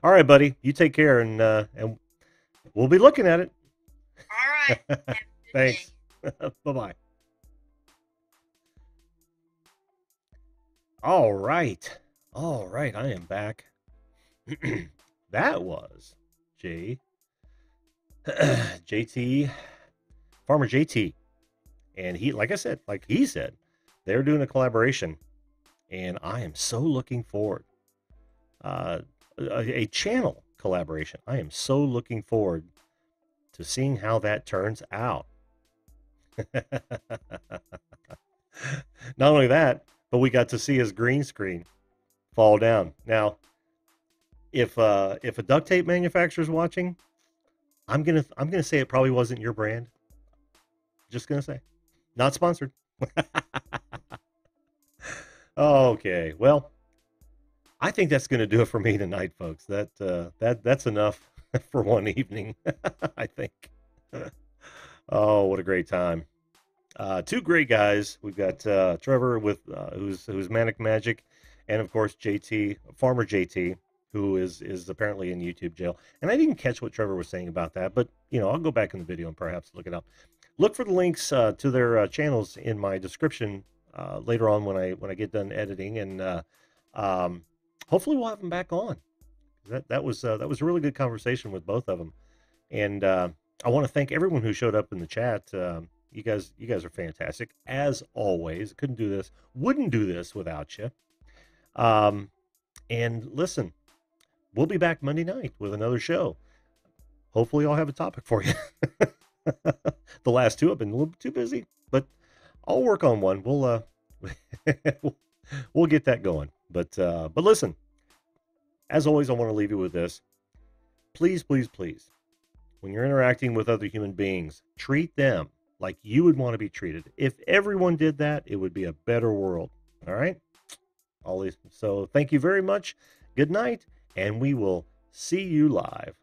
Speaker 1: All right, buddy. You take care, and we'll be looking at it.
Speaker 3: All right.
Speaker 1: Thanks. Bye-bye. All right. I am back. That was JT, Farmer JT. And he said, they're doing a collaboration. And I am so looking forward. A channel collaboration. I am so looking forward to seeing how that turns out. Not only that, but we got to see his green screen fall down. Now, if a duct tape manufacturer's watching, I'm gonna say it probably wasn't your brand. Just gonna say, not sponsored. Okay, well, I think that's gonna do it for me tonight, folks. That's enough for one evening. I think. Oh, what a great time! 2 great guys. We've got Trevor with who's Manic Magic, and of course JT, Farmer JT, who is apparently in YouTube jail. And I didn't catch what Trevor was saying about that, but I'll go back in the video and perhaps look it up. Look for the links to their channels in my description later on when I get done editing, and hopefully we'll have them back on. That was a really good conversation with both of them, and I want to thank everyone who showed up in the chat. You guys are fantastic as always. Wouldn't do this without you. And listen, we'll be back Monday night with another show. hopefully I'll have a topic for you. The last two have been a little bit too busy, but I'll work on one. We'll get that going. But listen, as always, I want to leave you with this. Please, please, please, when you're interacting with other human beings, treat them like you would want to be treated. If everyone did that, it would be a better world. All right? So thank you very much. Good night, and we will see you live.